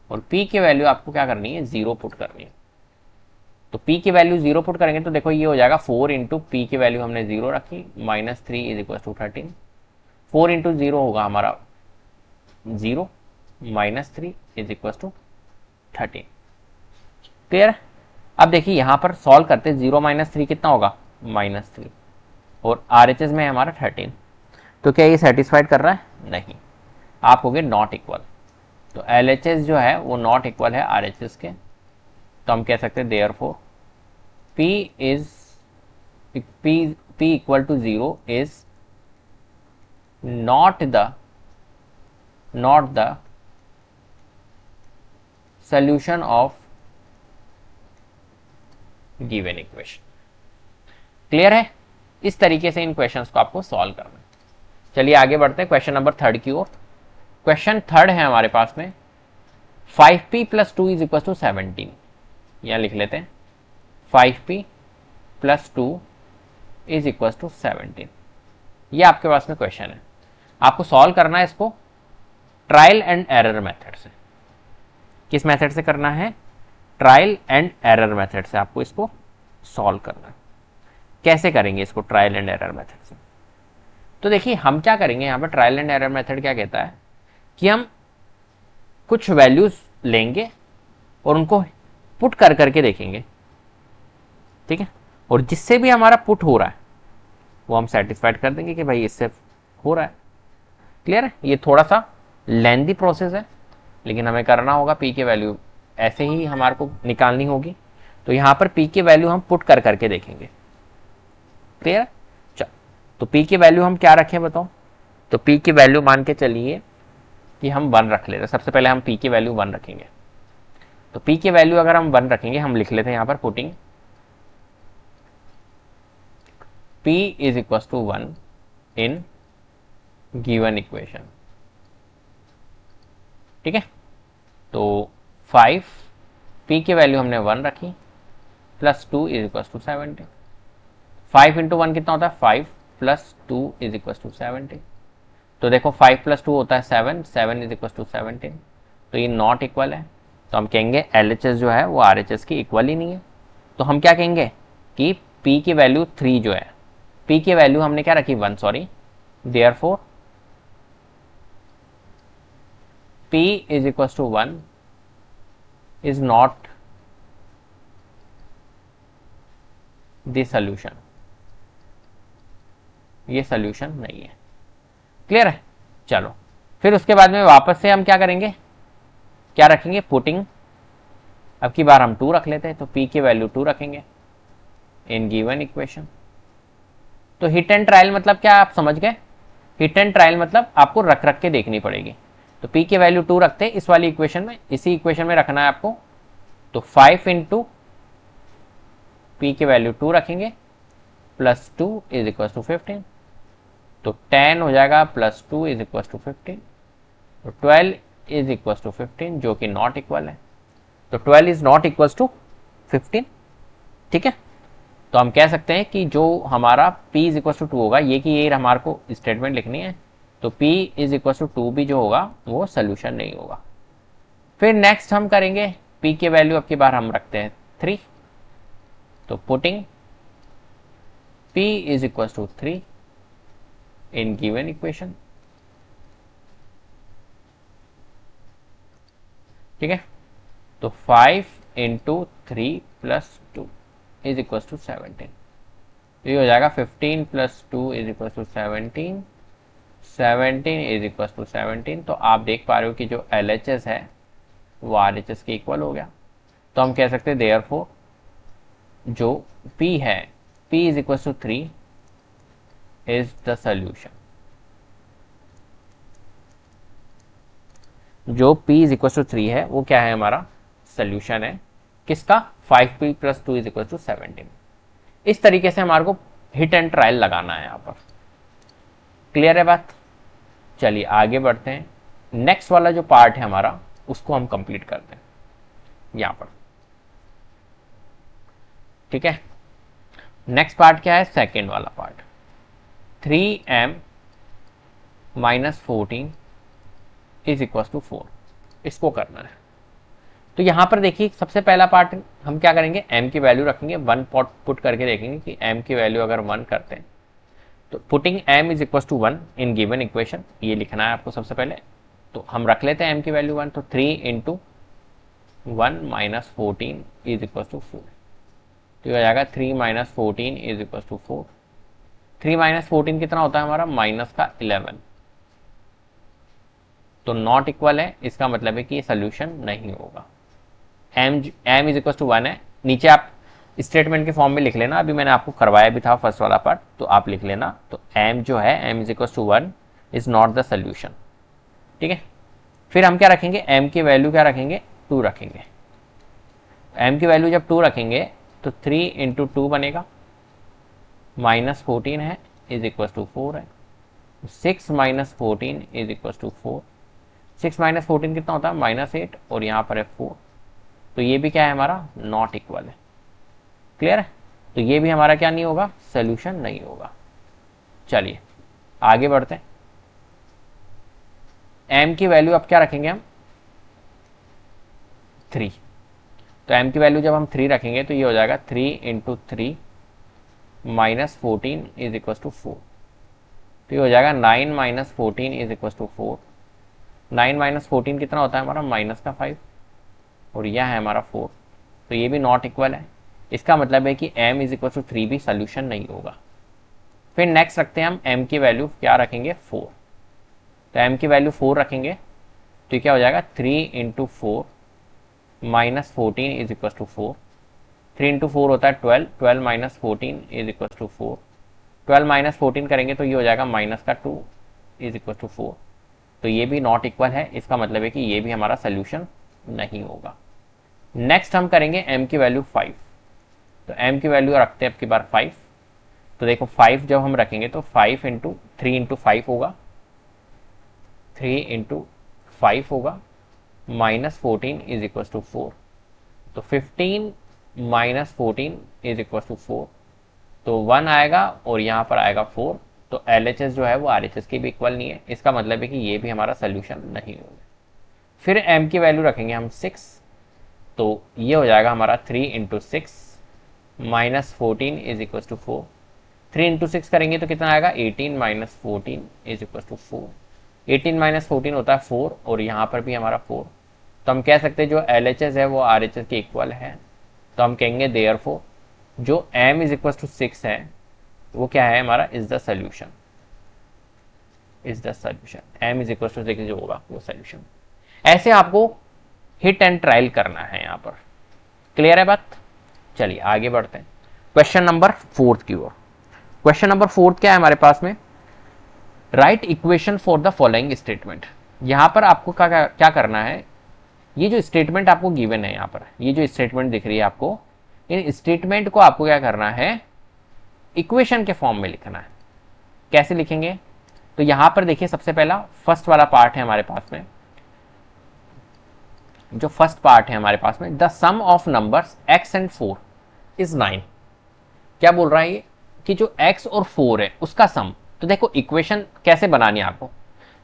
और p की वैल्यू आपको क्या करनी है, 0 पुट करनी है। तो p की वैल्यू 0 पुट करेंगे तो देखो ये हो जाएगा 4 इंटू पी की वैल्यू हमने 0 रखी, -3 इज इक्वल टू 13। 4 इंटू 0 होगा हमारा 0, -3 इज इक्वल टू 13। क्लियर है? अब देखिए यहां पर सॉल्व करते 0 - 3 कितना होगा, -3 और RHS में हमारा 13। तो क्या ये सेटिस्फाइड कर रहा है? नहीं। आप होगे नॉट इक्वल। तो LHS जो है वो नॉट इक्वल है RHS के। तो हम कह सकते हैं therefore P equal to 0 is not the solution of given equation. Clear है? इस तरीके से इन क्वेश्चंस को आपको सॉल्व करना है। चलिए आगे बढ़ते हैं क्वेश्चन नंबर थर्ड की ओर। क्वेश्चन थर्ड है हमारे पास में 5p plus 2 is equal to 17। यहाँ लिख लेते हैं 5p plus 2 is equal to 17। ये आपके पास में क्वेश्चन है, आपको सॉल्व करना है इसको ट्रायल एंड एरर मेथड से। किस मेथड से करना है? ट्रायल एंड एरर मेथड से आपको इसको सॉल्व करना है। कैसे करेंगे इसको ट्रायल एंड एरर मेथड से? तो देखिए हम क्या करेंगे यहाँ पर, ट्रायल एंड एरर मेथड क्या कहता है कि हम कुछ वैल्यूज लेंगे और उनको पुट कर करके देखेंगे, ठीक है, और जिससे भी हमारा पुट हो रहा है वो हम सेटिस्फाइड कर देंगे कि भाई इससे हो रहा है। क्लियर है? ये थोड़ा सा लेंथी प्रोसेस है, लेकिन हमें करना होगा। पी के वैल्यू ऐसे ही हमारे को निकालनी होगी, तो यहाँ पर पी की वैल्यू हम पुट कर करके देखेंगे। क्लियर है? चलो, तो पी की वैल्यू हम क्या रखें बताओ? तो पी की वैल्यू मान के चलिए कि हम 1 रख लेते हैं। सबसे पहले हम पी की वैल्यू 1 रखेंगे। तो पी की वैल्यू अगर हम 1 रखेंगे, हम लिख लेते हैं यहाँ पर putting p is equal to 1 in given equation. ठीक है, तो 5 p की वैल्यू हमने 1 रखी plus 2 is equal to 70। 5 into 1 कितना होता है? 5 प्लस 2 इज इक्वल टू 70। तो देखो 5 प्लस 2 होता है 7, 7 इज इक्वल टू 17। तो ये नॉट इक्वल है, तो हम कहेंगे LHS जो है वो RHS की इक्वल ही नहीं है। तो हम क्या कहेंगे कि p की वैल्यू 3 जो है, p की वैल्यू हमने क्या रखी? 1, sorry. Therefore p is equal to 1 is not the solution. ये सॉल्यूशन नहीं है। क्लियर है? चलो, फिर उसके बाद में वापस से हम क्या करेंगे, क्या रखेंगे? पुटिंग, अब की बार हम 2 रख लेते हैं, तो p की वैल्यू 2 रखेंगे इन गिवन इक्वेशन। तो हिट एंड ट्रायल मतलब क्या, आप समझ गए? हिट एंड ट्रायल मतलब आपको रख रख के देखनी पड़ेगी। तो p की वैल्यू 2 रखते हैं इस वाली इक्वेशन में, इसी इक्वेशन में रखना है आपको। तो 5 इंटू p की वैल्यू 2 रखेंगे प्लस 2 इज इक्वल टू 15। तो 10 हो जाएगा प्लस 2 इज इक्वल टू 15। तो 12 इज इक्वल टू 15 जो कि नॉट इक्वल है। तो 12 इज नॉट इक्वल टू 15। ठीक है, तो हम कह सकते हैं कि जो हमारा p इज इक्वल टू 2 होगा, ये कि ये हमारे को स्टेटमेंट लिखनी है, तो p इज इक्वल टू 2 भी जो होगा वो सोल्यूशन नहीं होगा। फिर नेक्स्ट हम करेंगे p की वैल्यू अब की बार हम रखते हैं 3। तो putting p is equal to 3 in given equation. ठीक है, तो 5 into 3 plus 2 is equal to 17। तो ये हो जाएगा 15 plus 2 is equal to 17, 17 is equal to 17। तो आप देख पा रहे हो कि जो LHS है वो RHS के इक्वल हो गया। तो हम कह सकते हैं देयरफॉर जो P है, P is equal to 3 is the solution. जो p इज इक्वल टू 3 है वो क्या है? हमारा सोल्यूशन है। किसका? 5p plus 2 is equal to 17। इस तरीके से हमारे को हिट एंड ट्रायल लगाना है यहाँ पर। क्लियर है बात? चलिए आगे बढ़ते हैं। नेक्स्ट वाला जो पार्ट है हमारा उसको हम कंप्लीट करते हैं यहाँ पर। ठीक है, नेक्स्ट पार्ट क्या है? सेकेंड वाला part, 3m minus 14 is equal to 4। इसको करना है। तो यहाँ पर देखिए सबसे पहला पार्ट हम क्या करेंगे, m की वैल्यू रखेंगे, 1 पुट करके देखेंगे कि m की वैल्यू अगर 1 करते हैं तो putting m is equal to 1 in given equation, ये लिखना है आपको सबसे पहले। तो हम रख लेते हैं m की वैल्यू 1, तो 3 into 1 minus 14 is equal to 4। तो ये हो जाएगा 3 minus 14 is equal to 4। 3 minus 14 कितना होता है हमारा? माइनस का 11। तो नॉट इक्वल है, इसका मतलब है कि ये सोल्यूशन नहीं होगा। m इज इक्वल टू 1 है। नीचे आप स्टेटमेंट के फॉर्म में लिख लेना, अभी मैंने आपको करवाया भी था फर्स्ट वाला पार्ट, तो आप लिख लेना। तो m जो है m is equal to 1 is not the solution. ठीक है, फिर हम क्या रखेंगे? m की वैल्यू क्या रखेंगे? 2 रखेंगे। m की वैल्यू जब 2 रखेंगे तो 3 इंटू 2 बनेगा, माइनस 14 है इज इक्वल टू 4 है। 6 minus 14 is equal to 4। 6 minus 14 कितना होता है? -8, और यहाँ पर है 4। तो ये भी क्या है हमारा? नॉट इक्वल है। क्लियर है? तो ये भी हमारा क्या नहीं होगा? सोल्यूशन नहीं होगा। चलिए आगे बढ़ते हैं। m की वैल्यू अब क्या रखेंगे हम? 3। तो m की वैल्यू जब हम 3 रखेंगे तो ये हो जाएगा 3 into 3 minus 14 is equal to 4। तो ये हो जाएगा 9 minus 14 is equal to 4। 9 minus 14 कितना होता है हमारा? -5, और यह है हमारा 4। तो ये भी नॉट इक्वल है। इसका मतलब है कि m इज इक्वल टू 3 भी सोल्यूशन नहीं होगा। फिर नेक्स्ट रखते हैं हम m की वैल्यू क्या रखेंगे? 4। तो m की वैल्यू 4 रखेंगे तो क्या हो जाएगा? 3 into 4 minus 14 is equal to 4। 3 into 4 होता है 12। 12 minus 14 is equal to 4। 12 minus 14 करेंगे तो ये हो जाएगा -2 इज इक्वल टू 4। तो ये भी नॉट इक्वल है। इसका मतलब है कि ये भी हमारा सोल्यूशन नहीं होगा। नेक्स्ट हम करेंगे m की वैल्यू 5। तो m की वैल्यू रखते हैं अब की बार 5। तो देखो 5 जब हम रखेंगे तो 5 इंटू 3 इंटू 5 होगा, 3 इंटू 5 होगा, -14 इज इक्वल टू 4। तो 15 माइनस 14 इज इक्वल टू 4। तो 1 आएगा और यहाँ पर आएगा 4। तो LHS जो है वो RHS के भी इक्वल नहीं है। इसका मतलब है कि ये भी हमारा सोल्यूशन नहीं होगा। फिर m की वैल्यू रखेंगे हम 6। तो ये हो जाएगा हमारा 3 into 6 minus 14 is equal to 4। 3 into 6 करेंगे तो कितना आएगा? 18 minus 14 is equal to 4। 18 minus 14 होता है 4, और यहाँ पर भी हमारा 4। तो हम कह सकते हैं जो LHS है वो RHS के इक्वल है। तो हम कहेंगे देयरफॉर जो m इज इक्वल टू 6 है वो क्या है हमारा? Is the solution, is the solution. m is equal to 6 जो होगा वो सोल्यूशन। ऐसे आपको हिट एंड ट्रायल करना है यहाँ पर। क्लियर है बात? चलिए आगे बढ़ते हैं क्वेश्चन नंबर 4 की ओर। क्वेश्चन नंबर 4 क्या है हमारे पास में? Right equation for the following statement. यहां पर आपको क्या करना है? ये जो स्टेटमेंट आपको गिवन है, यहां पर ये जो स्टेटमेंट दिख रही है आपको, इन स्टेटमेंट को आपको क्या करना है? इक्वेशन के फॉर्म में लिखना है। कैसे लिखेंगे? तो यहां पर देखिए सबसे पहला फर्स्ट वाला पार्ट है हमारे पास में। जो फर्स्ट पार्ट है हमारे पास में, the sum of numbers x and 4 is 9। क्या बोल रहा है ये? कि जो x और 4 है उसका सम। तो देखो इक्वेशन कैसे बनानी है आपको।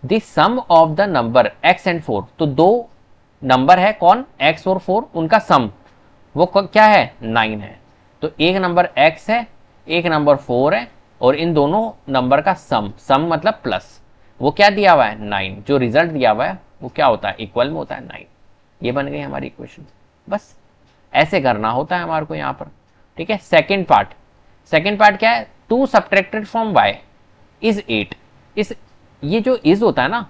The sum of the number x and 4, तो दो नंबर है कौन? x और 4, उनका सम वो क्या है? 9 है। तो एक नंबर x है, एक नंबर 4 है, और इन दोनों नंबर का सम, सम मतलब प्लस, वो क्या दिया हुआ है? 9। जो रिजल्ट दिया हुआ है वो क्या होता है? इक्वल में होता है 9। ये बन गई हमारी इक्वेशन। बस ऐसे करना होता है हमारे को यहाँ पर। ठीक है। सेकेंड पार्ट, सेकेंड पार्ट क्या है? 2 सब्ट्रैक्टेड फ्रॉम y इज 8। इस ये जो इज होता है ना,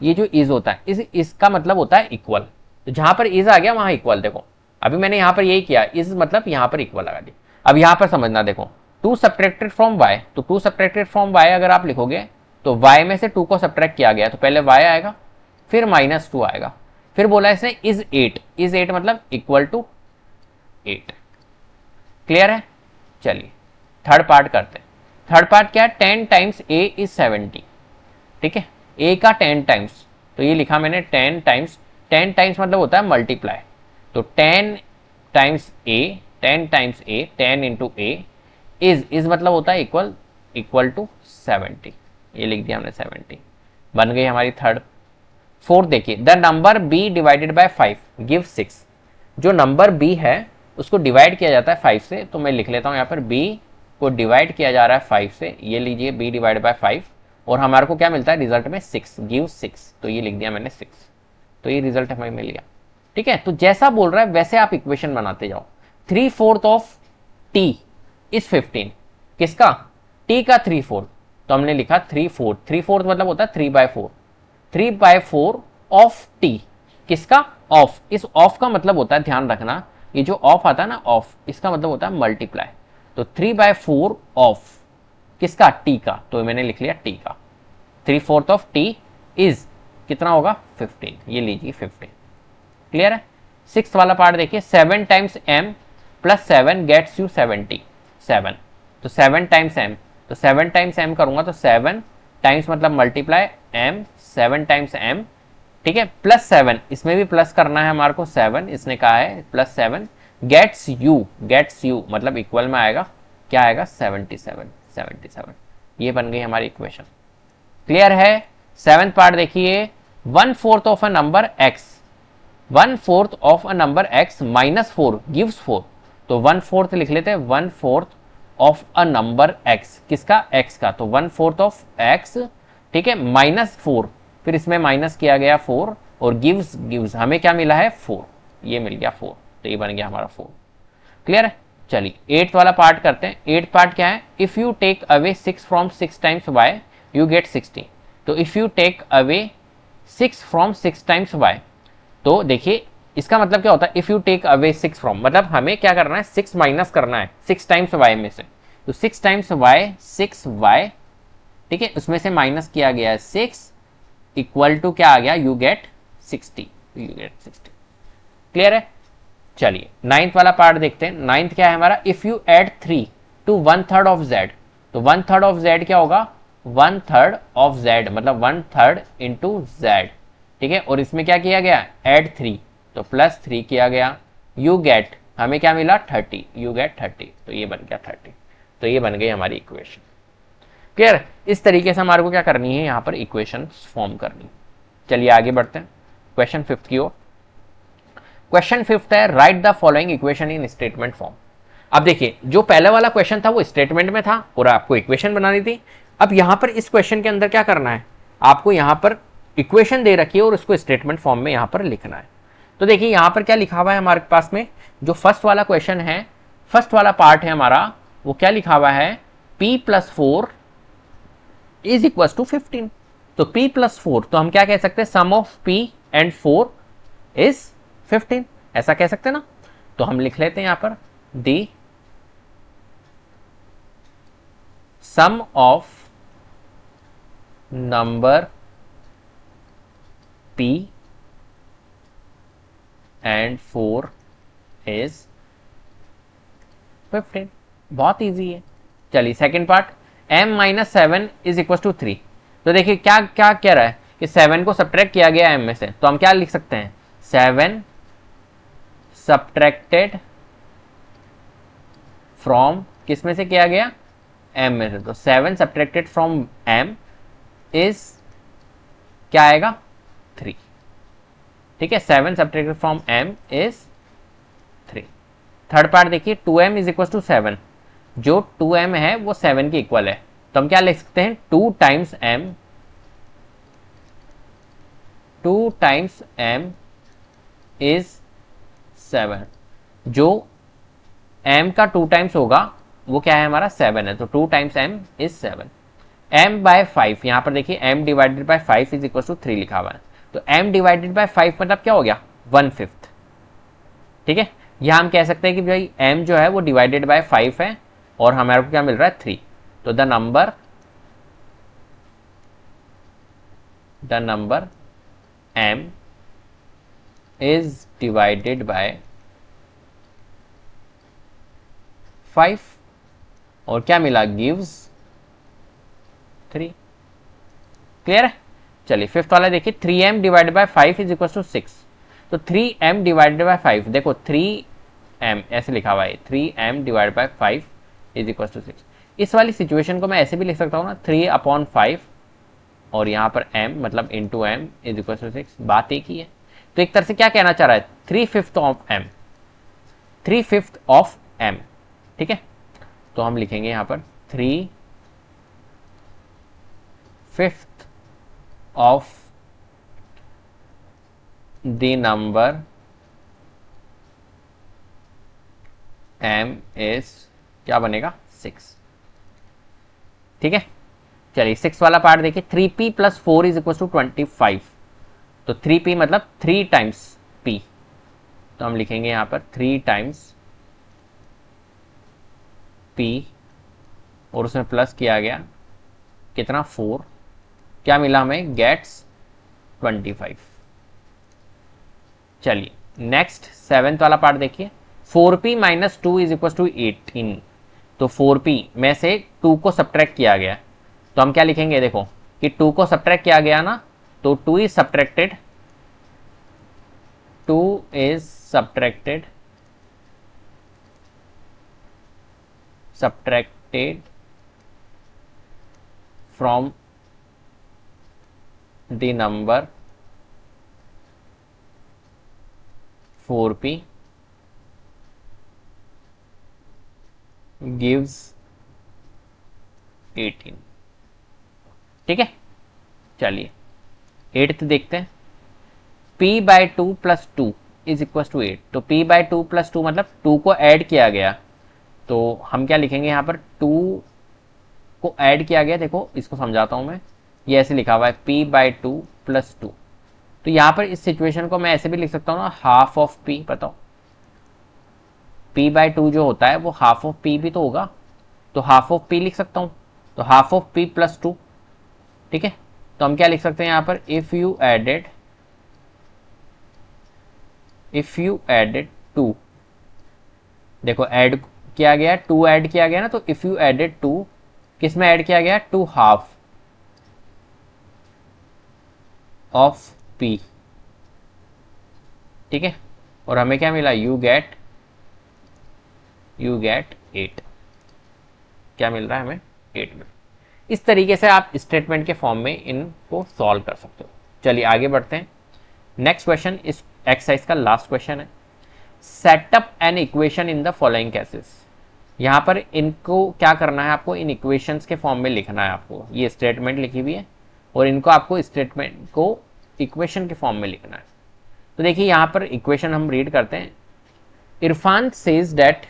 ये जो इज होता है इसका मतलब होता है इक्वल। तो जहां पर इज आ गया वहां इक्वल। देखो अभी मैंने यहां पर यही किया, इज मतलब यहां पर इक्वल लगा दिया। अब यहां पर समझना, देखो 2 सब्ट्रैक्टेड फ्रॉम y, तो 2 सब्ट्रैक्टेड फ्रॉम y अगर आप लिखोगे तो y में से 2 को सब्ट्रैक्ट किया गया तो पहले y आएगा, फिर -2 आएगा, फिर बोला इसने इज 8। इज 8 मतलब इक्वल टू 8। क्लियर है? चलिए थर्ड पार्ट करते हैं। थर्ड पार्ट क्या है? 10 टाइम्स a इज 70। ठीक है, a का 10 टाइम्स, तो ये लिखा मैंने 10 टाइम्स। 10 टाइम्स मतलब होता है मल्टीप्लाई। तो 10 times a, 10 times a, 10 into a is मतलब होता है इक्वल टू 70। ये लिख दिया हमने 70। बन गई हमारी थर्ड। फोर्थ देखिए, the number b divided by 5 give 6। जो नंबर b है उसको डिवाइड किया जाता है 5 से, तो मैं लिख लेता हूं यहाँ पर b को डिवाइड किया जा रहा है 5 से। ये लीजिए b डिवाइड बाय 5, और हमारे को क्या मिलता है रिजल्ट में? 6, गिव 6। तो ये लिख दिया मैंने 6। तो ये रिजल्ट हमें मिल गया। ठीक है, तो जैसा बोल रहा है वैसे आप इक्वेशन बनाते जाओ। 3/4 ऑफ t इज 15। किसका? t का 3/4। तो हमने लिखा 3/4। 3/4 मतलब होता है 3/4। 3/4 ऑफ t, किसका? ऑफ। इस ऑफ का मतलब होता है, ध्यान रखना, ये जो ऑफ आता है ना, ऑफ, इसका मतलब होता है मल्टीप्लाई। तो 3/4 ऑफ किसका? t का। तो मैंने लिख लिया t का। 3/4 ऑफ t इज कितना होगा? 15। ये लीजिए 15। क्लियर है? सिक्स्थ वाला पार्ट देखिए, 7 times m plus 7 gets you 70। 7, तो 7 टाइम्स m, तो 7 टाइम्स m करूंगा तो 7 टाइम्स मतलब मल्टीप्लाई m, 7 टाइम्स m, ठीक है, प्लस 7, इसमें भी प्लस करना है हमारे को 7, इसने कहा है प्लस 7, गेट्स यू मतलब इक्वल में आएगा, क्या आएगा 77। ये बन गई हमारी इक्वेशन। क्लियर है? सेवेंथ पार्ट देखिए, 1/4 of a number x, 1/4 of a number x minus 4 gives 4। तो 1/4 लिख लेते हैं, 1/4 ऑफ अ नंबर x, किसका? x का। तो 1/4 ऑफ x, ठीक है, माइनस 4, फिर इसमें माइनस किया गया 4, और गिव्स हमें क्या मिला है? 4, ये मिल गया 4, तो ये बन गया हमारा 4। क्लियर है? चलिए 8th वाला पार्ट करते हैं। 8th पार्ट क्या है? If you take away 6 from 6 times y you get 16। तो if you take away 6 from 6 times y, तो देखिए इसका मतलब क्या होता है? If you take away 6 from, मतलब हमें क्या करना है? 6 माइनस करना है 6 टाइम्स y में से। तो 6 टाइम्स y, 6y, ठीक है, उसमें से माइनस किया गया है 6, इक्वल टू क्या आ गया? You get 60। क्लियर है? चलिए 9th वाला पार्ट देखते हैं। 9th क्या है हमारा? If you add 3 to 1/3 of z, तो 1/3 ऑफ z क्या होगा? 1/3 ऑफ z मतलब 1/3 इंटू z, ठीक है, और इसमें क्या किया गया? एड 3, तो प्लस 3 किया गया, यू गेट, हमें क्या मिला? 30, यू गेट 30, तो ये बन गया 30। तो ये बन गई हमारी इक्वेशन। क्लियर? इस तरीके से हमारे को क्या करनी है? यहाँ पर इक्वेशन फॉर्म करनी। चलिए आगे बढ़ते हैं क्वेश्चन 5th की ओर। क्वेश्चन 5th है, right the following equation in statement form. अब देखिए जो पहले वाला क्वेश्चन था वो स्टेटमेंट में था और आपको इक्वेशन बनानी थी। अब यहां पर इस क्वेश्चन के अंदर क्या करना है? आपको यहां पर इक्वेशन दे रखी है और उसको स्टेटमेंट फॉर्म में यहां पर लिखना है। तो देखिए यहां पर क्या लिखा हुआ है हमारे पास में, जो फर्स्ट वाला क्वेश्चन है, फर्स्ट वाला पार्ट है हमारा, वो क्या लिखा हुआ है? p + 4 is equal to 15। तो p + 4, तो हम क्या कह सकते हैं? सम ऑफ p एंड 4 इज 15, ऐसा कह सकते हैं ना। तो हम लिख लेते हैं यहां पर the sum of number p and 4 is 15। बहुत इजी है। चलिए second part, m - 7 is equal to 3। तो देखिए क्या क्या कह रहा है कि 7 को सब्ट्रैक्ट किया गया m में से, तो हम क्या लिख सकते हैं? 7 सब्ट्रैक्टेड फ्रॉम, किस में से किया गया? m में से। तो 7 सब्ट्रैक्टेड फ्रॉम m इज क्या आएगा? 3, ठीक है, 7 subtracted from m is 3। Third part देखिए, 2m इज इक्वल टू 7, जो 2m है वो 7 के इक्वल है, तो हम क्या लिख सकते हैं? 2 टाइम्स m इज 7। जो m का 2 टाइम्स होगा वो क्या है हमारा? 7 है, तो 2 टाइम्स m इज 7। m/5, यहां पर देखिए m divided by 5 is equal to 3 लिखा हुआ है, तो m डिवाइडेड बाय 5 मतलब क्या हो गया? 1/5, ठीक है। यहां हम कह सकते हैं कि भाई m जो है वो डिवाइडेड बाय 5 है और हमारे को क्या मिल रहा है? 3। तो the number m is divided by 5 और क्या मिला? गिव्स 3। क्लियर है? चलिए 5th वाला देखिए, 3m divided by 5 is equal to 6। तो 3m डिवाइडेड बाय 5, देखो 3m ऐसे लिखा हुआ है, 3m divided by 5 is equal to 6। इस वाली सिचुएशन को मैं ऐसे भी लिख सकता हूँ ना, 3/5 और यहाँ पर m मतलब into m is equal to 6, बात एक ही है। तो एक तरह से क्या कहना चाह रहा है? 3/5 ऑफ m, 3/5 ऑफ m, ठीक है। तो हम लिखेंगे यहाँ पर 3/5 of the number m is क्या बनेगा? 6, ठीक है। चलिए 6 वाला पार्ट देखिए, 3p + 4 इज इक्वल टू 25। तो 3p मतलब 3 टाइम्स p, तो हम लिखेंगे यहां पर 3 टाइम्स p और उसमें प्लस किया गया कितना? 4, क्या मिला हमें? गेट्स 25। चलिए नेक्स्ट 7th वाला पार्ट देखिए, 4p - 2 इज इक्वल टू 18। तो 4p में से 2 को सब्ट्रैक्ट किया गया, तो हम क्या लिखेंगे? देखो कि 2 को सब्ट्रैक्ट किया गया ना, तो 2 is subtracted, 2 is subtracted from the number 4p gives 18। ठीक है, चलिए 8th देखते हैं। p by 2 plus 2 is equal to 8। तो p बाई 2 प्लस 2 मतलब 2 को ऐड किया गया, तो हम क्या लिखेंगे यहाँ पर, 2 को ऐड किया गया। देखो इसको समझाता हूँ मैं, ये ऐसे लिखा हुआ है p बाई 2 प्लस 2। तो यहाँ पर इस सिचुएशन को मैं ऐसे भी लिख सकता हूँ ना, हाफ ऑफ p। बताओ p बाई 2 जो होता है वो हाफ ऑफ p भी तो होगा, तो हाफ ऑफ p लिख सकता हूँ। तो हाफ ऑफ p प्लस 2, ठीक है। तो हम क्या लिख सकते हैं यहाँ पर, इफ यू एडेड 2, देखो ऐड किया गया, 2 ऐड किया गया ना, तो इफ यू एडेड 2, किस में ऐड किया गया, 2 हाफ ऑफ p, ठीक है। और हमें क्या मिला, यू गेट 8। क्या मिल रहा है हमें, 8 में। इस तरीके से आप स्टेटमेंट के फॉर्म में इनको सॉल्व कर सकते हो। चलिए आगे बढ़ते हैं। नेक्स्ट क्वेश्चन इस एक्सरसाइज का लास्ट क्वेश्चन है। Setup an equation in the following cases. यहाँ पर इनको क्या करना है, आपको इन इक्वेशंस के फॉर्म में लिखना है। आपको ये स्टेटमेंट लिखी हुई है और इनको आपको स्टेटमेंट को इक्वेशन के फॉर्म में लिखना है। तो देखिए यहाँ पर इक्वेशन हम रीड करते हैं। Irfan says that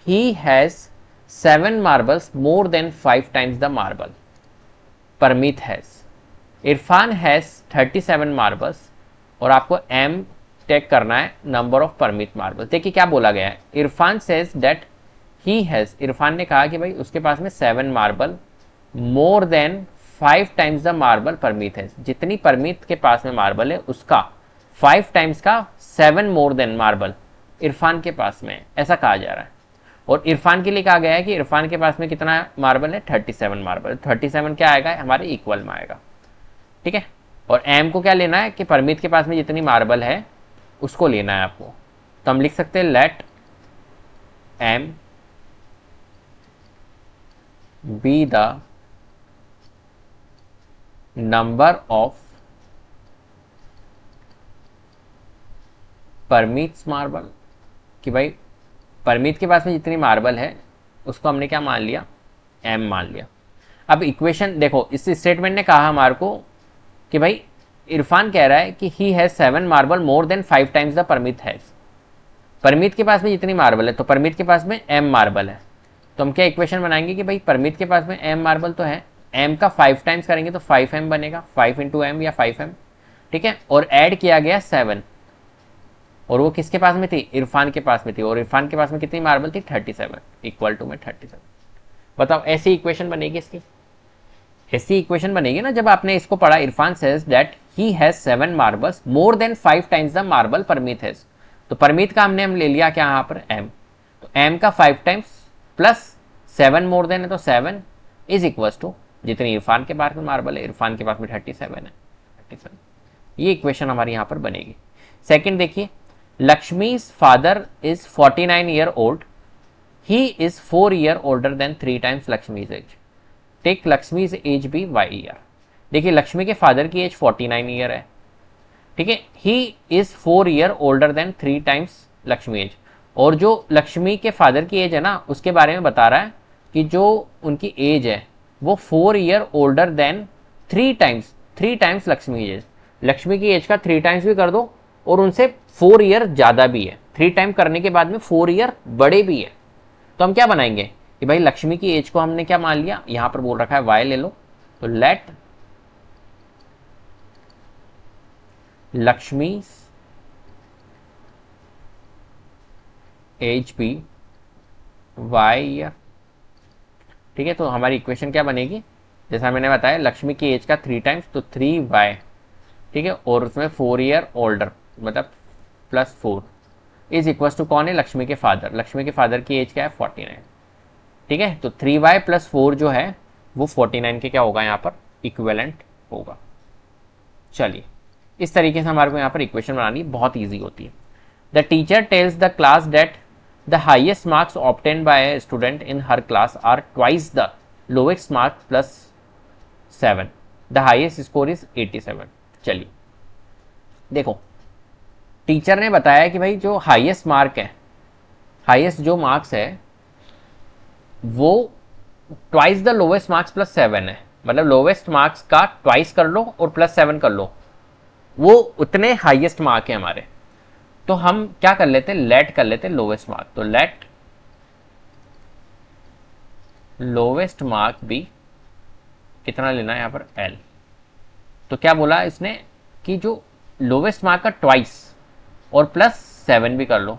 he has 7 marbles more than 5 times the marble Parmeet has। Irfan has 37 marbles और आपको m टेक करना है नंबर ऑफ परमीत मार्बल्स। देखिए क्या बोला गया है, Irfan says that he has, Irfan ने कहा कि भाई उसके पास में 7 marble more than 5 times the marble Parmeet has. जितनी परमीत के पास में मार्बल है उसका 5 टाइम्स का 7 मोर देन मार्बल इरफान के पास में, ऐसा कहा जा रहा है। और इरफान के लिए कहा गया है कि इरफान के पास में कितना मार्बल है, 37 मार्बल। 37 क्या आएगा, हमारे इक्वल में आएगा, ठीक है। और एम को क्या लेना है कि परमीत के पास में जितनी मार्बल है उसको लेना है आपको। तो हम लिख सकते हैं let M be the number of Parmeet marble, कि भाई परमीत के पास में जितनी मार्बल है उसको हमने क्या मान लिया, m मान लिया। अब इक्वेशन देखो, इस स्टेटमेंट ने कहा हमारे को कि भाई इरफान कह रहा है कि he has 7 marble more than 5 times the Parmeet has. Parmeet के पास में जितनी मार्बल है, तो परमीत के पास में m मार्बल है। तो हम क्या इक्वेशन बनाएंगे कि भाई परमीत के पास में m मार्बल तो है, m का 5 टाइम्स करेंगे तो 5m बनेगा, 5 इंटू m या 5m, ठीक है। और ऐड किया गया 7, और वो किसके पास में थी, इरफान के पास में थी। और इरफान के पास में कितनी मार्बल थी, 37, इक्वल टू में 37। बताओ ऐसी इक्वेशन बनेगी इसकी, ऐसी इक्वेशन बनेगी ना जब आपने इसको पढ़ा। Irfan says that he has 7 marbles more than 5 times the marble Parmeet has. तो परमीत का हमने हम ले लिया क्या यहाँ पर, m। तो m का 5 टाइम्स प्लस 7 मोर देन है तो 7 इज इक्वल टू जितनी इरफान के पास में मार्बल है, इरफान के पास में 37 है, 37। ये इक्वेशन हमारी यहाँ पर बनेगी। सेकेंड देखिए, Lakshmi's father is 49 year old. He is 4 year older than 3 times Lakshmi's age. Take Lakshmi's age be y year. देखिए लक्ष्मी के फादर की एज 49 ईयर है, ठीक है। He is 4 year older than 3 times Lakshmi age. और जो लक्ष्मी के फादर की एज है ना, उसके बारे में बता रहा है कि जो उनकी एज है वो 4 year older than 3 times Lakshmi age. Lakshmi की एज का 3 टाइम्स भी कर दो और उनसे 4 ईयर ज़्यादा भी है, 3 टाइम करने के बाद में 4 ईयर बड़े भी है। तो हम क्या बनाएंगे कि भाई लक्ष्मी की एज को हमने क्या मान लिया, यहाँ पर बोल रखा है y ले लो, तो let Lakshmi age be y year, ठीक है। तो हमारी इक्वेशन क्या बनेगी, जैसा मैंने बताया लक्ष्मी की एज का 3 टाइम्स तो 3y, ठीक है। और उसमें 4 ईयर ओल्डर मतलब प्लस 4 इज इक्वल टू कौन है, लक्ष्मी के फादर। लक्ष्मी के फादर की एज क्या है, 49, ठीक है। तो 3y प्लस 4 जो है वो 49 के क्या होगा यहाँ पर इक्विवेलेंट होगा। चलिए, इस तरीके से हमारे को यहाँ पर इक्वेशन बनानी बहुत ईजी होती है। The teacher tells the class that the highest marks obtained by a student in her class are twice the lowest mark plus 7। The highest score is 87। चलिए देखो, टीचर ने बताया कि भाई जो हाईएस्ट मार्क है, हाईएस्ट जो मार्क्स है वो twice the lowest marks plus 7 है। मतलब लोवेस्ट मार्क्स का ट्वाइस कर लो और प्लस 7 कर लो, वो उतने हाईएस्ट मार्क है हमारे। तो हम क्या कर लेते, लेट कर लेते लोवेस्ट मार्क। तो लेट लोवेस्ट मार्क भी कितना लेना है यहाँ पर, एल। तो क्या बोला इसने कि जो लोवेस्ट मार्क का ट्वाइस और प्लस 7 भी कर लो।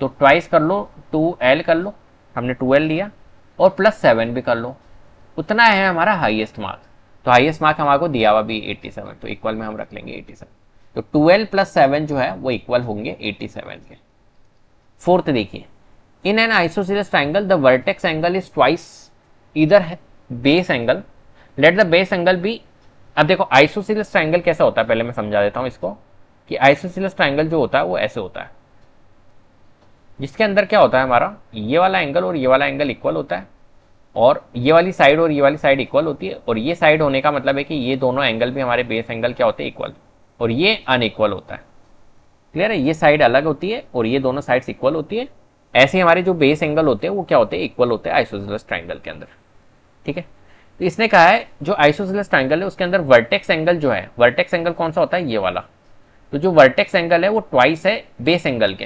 तो ट्वाइस कर लो 2l कर लो, हमने 2l लिया, और प्लस 7 भी कर लो, उतना है हमारा हाईएस्ट मार्क। तो हाईएस्ट मार्क हमारे को दिया हुआ भी 87, तो इक्वल में हम रख लेंगे 87। तो 12 प्लस 7 जो है वो इक्वल होंगे 87 के। फोर्थ देखिए, in an isosceles triangle the vertex angle is twice either base angle, let the base angle be. अब देखो आइसोसेलेस ट्राइंगल कैसा होता है, पहले मैं समझा देता हूं इसको कि आइसोसेलेस ट्राइंगल जो होता है वो ऐसे होता है, जिसके अंदर क्या होता है हमारा, ये वाला एंगल और ये वाला एंगल इक्वल होता है, और ये वाली साइड और ये वाली साइड इक्वल होती है। और ये साइड होने का मतलब है कि ये दोनों एंगल भी हमारे बेस एंगल क्या होते हैं, इक्वल, और ये अनइक्वल होता है। क्लियर है, ये साइड अलग होती है और ये दोनों साइड्स इक्वल होती है। ऐसे हमारे जो बेस एंगल होते हैं वो क्या होते हैं, इक्वल होते हैं आइसोसेलेस ट्राइंगल के अंदर। ठीक है, तो इसने कहा है जो आइसोसेलेस ट्राइंगल है उसके अंदर वर्टेक्स एंगल जो है, वर्टेक्स एंगल कौन सा होता है, ये वाला। तो जो वर्टेक्स एंगल है वो ट्वाइस है बेस एंगल के।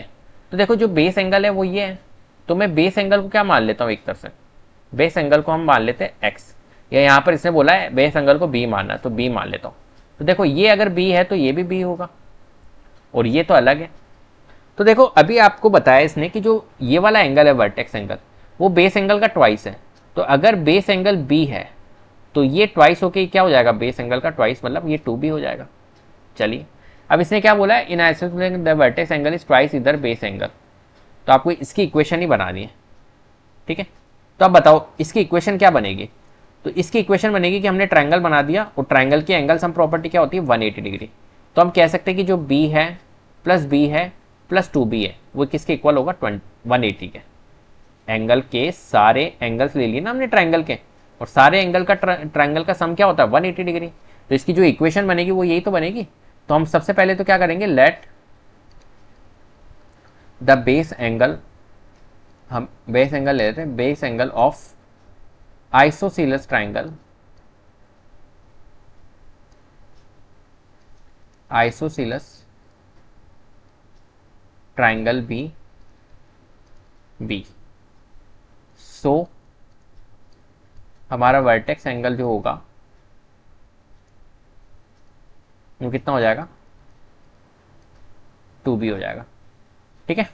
तो देखो जो बेस एंगल है वो ये है, तो मैं बेस एंगल को क्या मान लेता हूँ, एक तरफ से बेस एंगल को हम मान लेते हैं x, या यहाँ पर इसने बोला है बेस एंगल को b मानना, तो b मान लेता हूँ। तो देखो ये अगर b है तो ये भी b होगा, और ये तो अलग है। तो देखो अभी आपको बताया इसने कि जो ये वाला एंगल है वर्टेक्स एंगल, वो बेस एंगल का ट्वाइस है। तो अगर बेस एंगल b है तो ये ट्वाइस होके क्या हो जाएगा, बेस एंगल का ट्वाइस, मतलब ये 2b हो जाएगा। चलिए, अब इसने क्या बोला है, in isosceles the vertex angle is twice either base angle. तो आपको इसकी इक्वेशन ही बनानी है। ठीक है, तो अब बताओ इसकी इक्वेशन क्या बनेगी। तो इसकी इक्वेशन बनेगी कि हमने ट्रायंगल बना दिया और ट्रायंगल की एंगल सम प्रॉपर्टी क्या होती है, 180 डिग्री। तो हम कह सकते हैं कि जो b है प्लस b है प्लस 2b है वो किसके इक्वल होगा, 180 के। एंगल के सारे एंगल्स ले लिए ना हमने ट्रायंगल के, और सारे एंगल का ट्रायंगल का सम क्या होता है, 180 डिग्री। तो इसकी जो इक्वेशन बनेगी वो यही तो बनेगी। तो हम सबसे पहले तो क्या करेंगे, लेट द बेस एंगल, हम बेस एंगल ले लेते हैं, base angle of isosceles triangle, isosceles triangle be. So हमारा वर्टेक्स एंगल जो होगा वो कितना हो जाएगा, 2b हो जाएगा। ठीक है,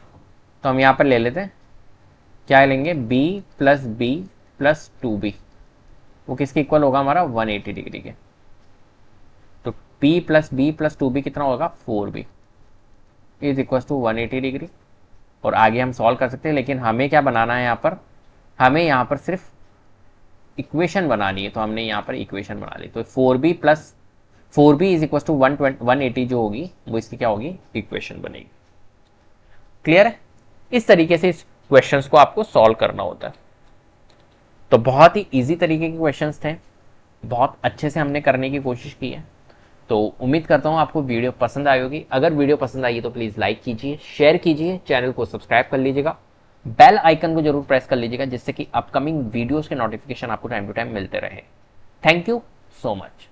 तो हम यहाँ पर ले लेते हैं, क्या लेंगे, b plus b plus 2b, वो किसके इक्वल होगा हमारा, 180 डिग्री के। तो p plus b plus 2b कितना होगा, 4b is equal to 180 degree. और आगे हम सॉल्व कर सकते हैं, लेकिन हमें क्या बनाना है यहाँ पर, हमें यहाँ पर सिर्फ इक्वेशन बनानी है। तो हमने यहाँ पर इक्वेशन बना ली, तो 4b plus 4b is equal to 180 जो होगी वो इसकी क्या होगी, इक्वेशन बनेगी। क्लियर है, इस तरीके से इस क्वेश्चंस को आपको सॉल्व करना होता है। तो बहुत ही इजी तरीके के क्वेश्चंस थे, बहुत अच्छे से हमने करने की कोशिश की है। तो उम्मीद करता हूँ आपको वीडियो पसंद आई होगी। अगर वीडियो पसंद आई है तो प्लीज़ लाइक कीजिए, शेयर कीजिए, चैनल को सब्सक्राइब कर लीजिएगा, बेल आइकन को जरूर प्रेस कर लीजिएगा, जिससे कि अपकमिंग वीडियोस के नोटिफिकेशन आपको टाइम टू टाइम मिलते रहे। Thank you so much.